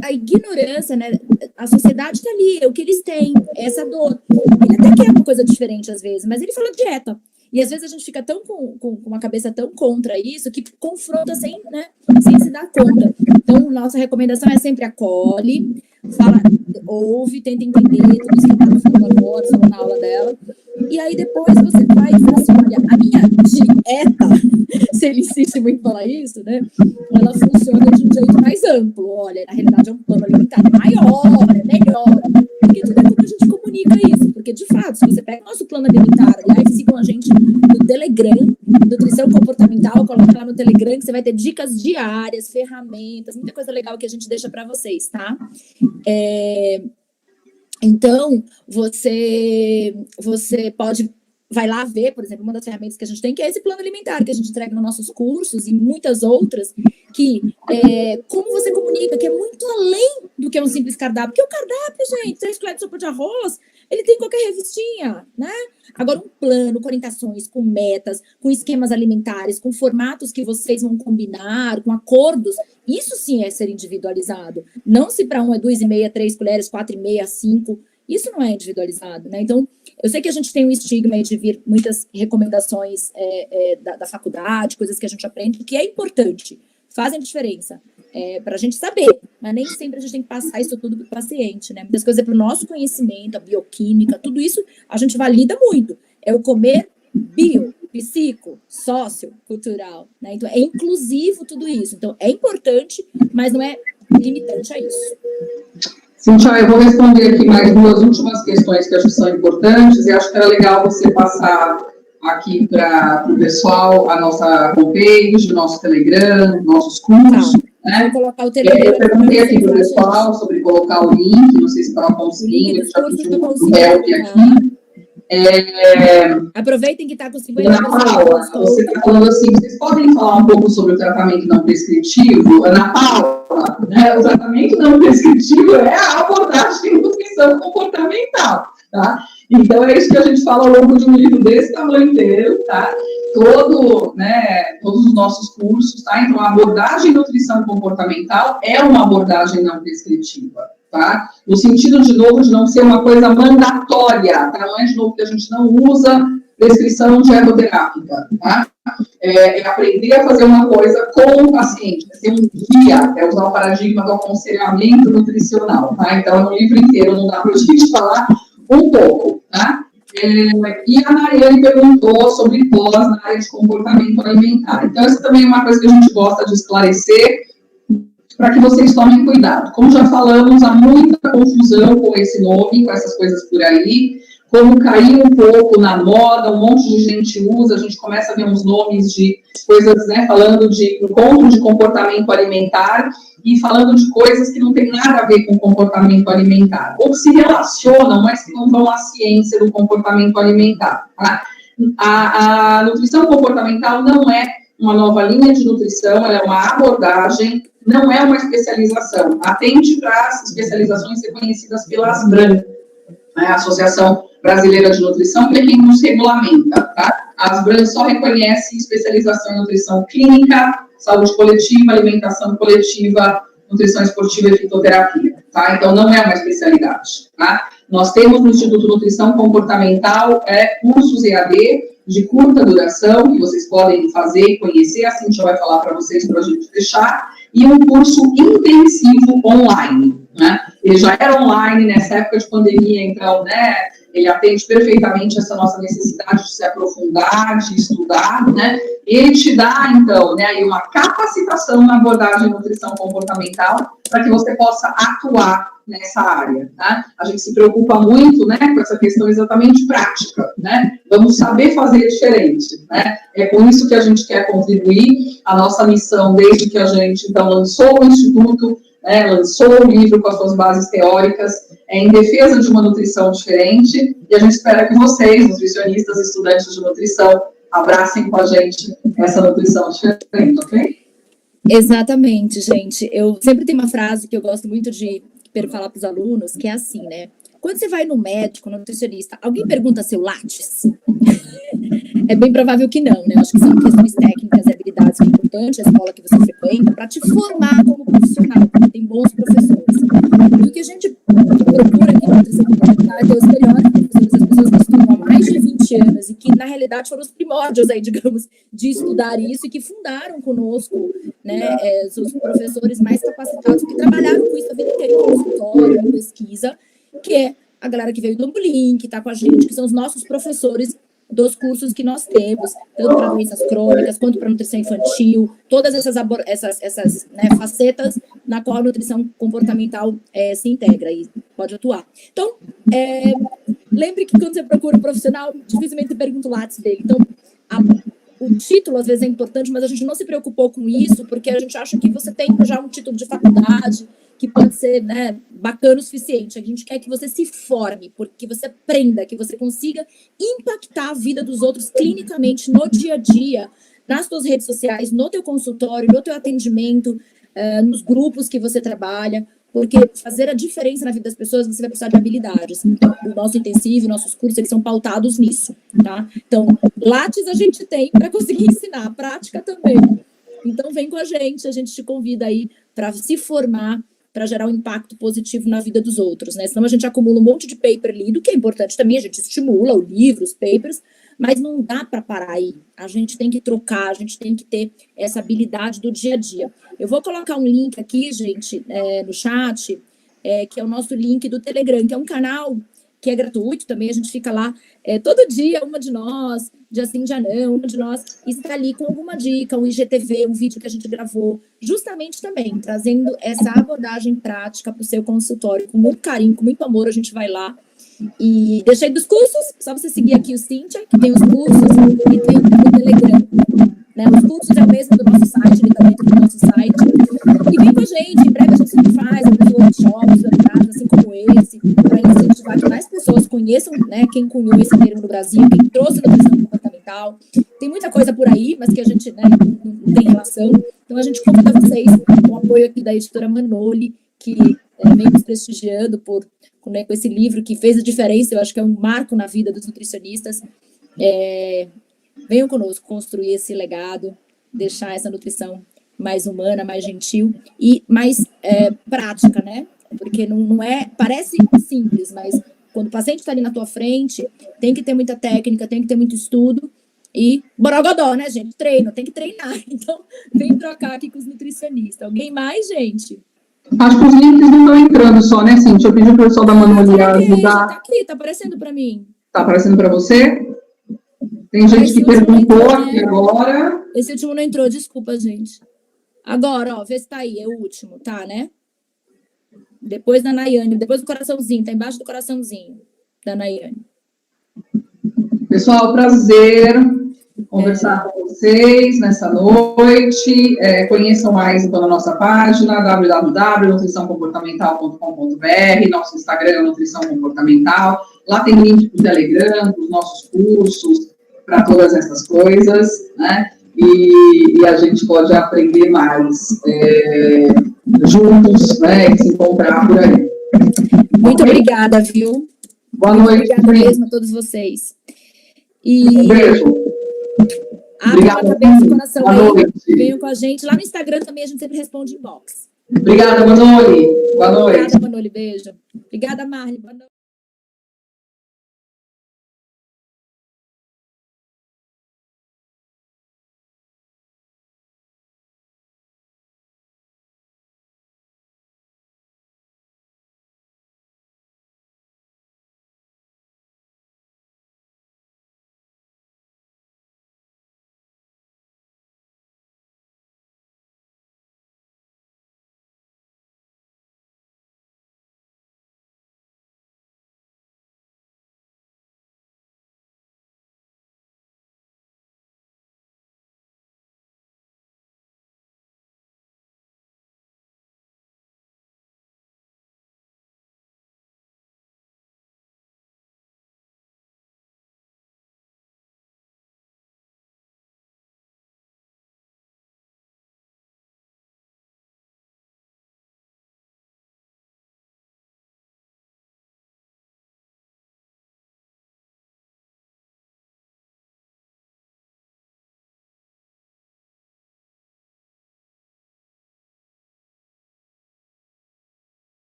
a ignorância, né? A sociedade está ali, é o que eles têm, é essa dor. Ele até quer uma coisa diferente às vezes, mas ele fala dieta. E às vezes a gente fica tão com uma cabeça tão contra isso que confronta sem se dar conta. Então, nossa recomendação é sempre acolhe, fala, ouve, tenta entender tudo isso que a Mara falou agora, falou na aula dela. E aí depois você vai e fala assim, olha, a minha dieta, se ele insiste muito em falar isso, né? Ela funciona de um jeito mais amplo. Olha, na realidade é um plano alimentar maior, é melhor. Porque tudo é como a gente comunica isso. Porque, de fato, se você pega o nosso plano alimentar, aliás, sigam a gente no Telegram, Nutrição Comportamental, coloca lá no Telegram que você vai ter dicas diárias, ferramentas, muita coisa legal que a gente deixa para vocês, tá? Então, você vai lá ver, por exemplo, uma das ferramentas que a gente tem, que é esse plano alimentar, que a gente entrega nos nossos cursos e muitas outras, que como você comunica, que é muito além do que um simples cardápio. Porque o cardápio, gente, 3 colheres de sopa de arroz, Ele tem qualquer revistinha, né? Agora, um plano com orientações, com metas, com esquemas alimentares, com formatos que vocês vão combinar, com acordos, isso sim é ser individualizado. Não se para um é 2,5, 3 colheres, 4,5, 5, isso não é individualizado, né? Então, eu sei que a gente tem um estigma de vir muitas recomendações da faculdade, coisas que a gente aprende, que é importante, fazem diferença. Para a gente saber, mas nem sempre a gente tem que passar isso tudo para o paciente, né? Muitas coisas é para o nosso conhecimento, a bioquímica, tudo isso a gente valida muito. É o comer bio, psico, sócio, cultural, né? Então, é inclusivo tudo isso. Então, é importante, mas não é limitante a isso. Cíntia, eu vou responder aqui mais duas últimas questões que acho que são importantes, e acho que era legal você passar aqui para o pessoal a nossa homepage, o nosso Telegram, nossos cursos. Né? Vou colocar o Telegram. Eu perguntei aqui para o pessoal sobre colocar o link, não sei se estava conseguindo, eu já pedi um help aqui. Aproveitem que está com 50%. Ana Paula, você está falando assim, vocês podem falar um pouco sobre o tratamento não prescritivo? Ana Paula, né, o tratamento não prescritivo é a abordagem de nutrição comportamental, tá? Então, é isso que a gente fala ao longo de um livro desse tamanho inteiro, tá? Todos os nossos cursos, tá? Então, a abordagem de nutrição comportamental é uma abordagem não prescritiva, tá? No sentido, de novo, de não ser uma coisa mandatória, tá? Não é, de novo, que a gente não usa prescrição dietoterápica, tá? É aprender a fazer uma coisa com o paciente, é ser um guia, é usar o paradigma do aconselhamento nutricional, tá? Então, no livro inteiro não dá para a gente falar um pouco, tá? E a Mariane perguntou sobre pós na área de comportamento alimentar. Então, essa também é uma coisa que a gente gosta de esclarecer, para que vocês tomem cuidado. Como já falamos, há muita confusão com esse nome, com essas coisas por aí, como caiu um pouco na moda, um monte de gente usa, a gente começa a ver uns nomes de coisas, né, falando de encontro de comportamento alimentar, e falando de coisas que não tem nada a ver com comportamento alimentar, ou que se relacionam, mas que não vão à ciência do comportamento alimentar, tá? A nutrição comportamental não é uma nova linha de nutrição, ela é uma abordagem, não é uma especialização. Atende para as especializações reconhecidas pela ASBRAN, né, a Associação Brasileira de Nutrição, que é quem nos regulamenta, tá? A ASBRAN só reconhece especialização em nutrição clínica, saúde coletiva, alimentação coletiva, nutrição esportiva e fitoterapia, tá? Então, não é uma especialidade, tá? Nós temos no Instituto Nutrição Comportamental cursos EAD de curta duração, que vocês podem fazer e conhecer, a Cíntia vai falar para vocês, para a gente fechar, e um curso intensivo online, né? Ele já era online nessa época de pandemia, então, né, ele atende perfeitamente essa nossa necessidade de se aprofundar, de estudar, né? Ele te dá, então, né, aí uma capacitação na abordagem de nutrição comportamental para que você possa atuar nessa área, tá? A gente se preocupa muito, né, com essa questão exatamente prática, né? Vamos saber fazer diferente, né? É com isso que a gente quer contribuir. A nossa missão, desde que a gente, então, lançou o Instituto, lançou o livro com as suas bases teóricas, em defesa de uma nutrição diferente, e a gente espera que vocês, nutricionistas, estudantes de nutrição, abracem com a gente essa nutrição diferente, ok? Exatamente, gente. Eu sempre tenho uma frase que eu gosto muito de falar para os alunos, que é assim, né? Quando você vai no médico, no nutricionista, alguém pergunta seu látis? É bem provável que não, né? Acho que são questões técnicas e habilidades que é importante, a escola que você frequenta, para te formar como profissional, porque tem bons professores. E o que a gente procura aqui na nutrição comportamental é ter os melhores professores, as pessoas que estudam há mais de 20 anos e que, na realidade, foram os primórdios aí, digamos, de estudar isso e que fundaram conosco, né, os professores mais capacitados que trabalharam com isso a vida inteira em consultório, em pesquisa, que é a galera que veio do Blink, que está com a gente, que são os nossos professores dos cursos que nós temos, tanto para doenças crônicas, quanto para nutrição infantil, todas essas né, facetas na qual a nutrição comportamental se integra e pode atuar. Então, lembre que quando você procura um profissional, dificilmente você pergunta o látis dele. Então, o título, às vezes, é importante, mas a gente não se preocupou com isso, porque a gente acha que você tem já um título de faculdade, que pode ser, né, bacana o suficiente. A gente quer que você se forme, porque você aprenda, que você consiga impactar a vida dos outros clinicamente, no dia a dia, nas suas redes sociais, no teu consultório, no teu atendimento, nos grupos que você trabalha, porque fazer a diferença na vida das pessoas, você vai precisar de habilidades. Então, o nosso intensivo, nossos cursos, eles são pautados nisso, tá? Então, Lattes a gente tem para conseguir ensinar, prática também. Então, vem com a gente te convida aí para se formar, para gerar um impacto positivo na vida dos outros, né? Senão a gente acumula um monte de paper lido, que é importante também, a gente estimula o livro, os papers, mas não dá para parar aí. A gente tem que trocar, a gente tem que ter essa habilidade do dia a dia. Eu vou colocar um link aqui, gente, no chat, que é o nosso link do Telegram, que é um canal que é gratuito também, a gente fica lá todo dia, uma de nós, dia sim, dia não, uma de nós está ali com alguma dica, um IGTV, um vídeo que a gente gravou, justamente também, trazendo essa abordagem prática para o seu consultório, com muito carinho, com muito amor, a gente vai lá. E deixei dos cursos, só você seguir aqui o Cíntia, que tem os cursos, e tem o Telegram. Né? Os cursos é o mesmo do nosso site, ele também tem do nosso site. E vem com a gente, em breve a gente sempre faz alguns workshops, webinars, assim como esse, para incentivar que mais pessoas conheçam, né, quem cunhou esse termo no Brasil, quem trouxe a nutrição comportamental. Tem muita coisa por aí, mas que a gente, né, não tem relação. Então a gente convida vocês, com o apoio aqui da editora Manoli, que vem nos prestigiando com esse livro que fez a diferença, eu acho que é um marco na vida dos nutricionistas. Venham conosco construir esse legado, deixar essa nutrição mais humana, mais gentil e mais prática, né? Porque não é, parece simples, mas quando o paciente está ali na tua frente, tem que ter muita técnica, tem que ter muito estudo e borogodó, né, gente? Treino, tem que treinar. Então, vem trocar aqui com os nutricionistas. Alguém mais, gente? Acho que os links não estão entrando só, né, Cíntia? Eu pedi para o pessoal da Manoli ajudar. Tá aqui, tá aparecendo para mim. Tá aparecendo para você? Tem gente que perguntou aqui agora. Esse último não entrou, desculpa, gente. Agora, ó, vê se tá aí, é o último, tá, né? Depois da Nayane, depois do coraçãozinho, tá embaixo do coraçãozinho da Nayane. Pessoal, prazer conversar com vocês nessa noite. Conheçam mais então a nossa página, www.nutriçãocomportamental.com.br, nosso Instagram, Nutrição Comportamental. Lá tem link para o Telegram, para os nossos cursos, para todas essas coisas, né? E a gente pode aprender mais juntos, né? E se encontrar por aí. Muito obrigada, viu? Boa noite. Obrigada mesmo a todos vocês. Um beijo. Abra a cabeça e coração aí. Venham com a gente. Lá no Instagram também a gente sempre responde inbox. Obrigada, Manoli. Boa noite. Obrigada, Manoli. Beijo. Obrigada, Marli. Boa noite.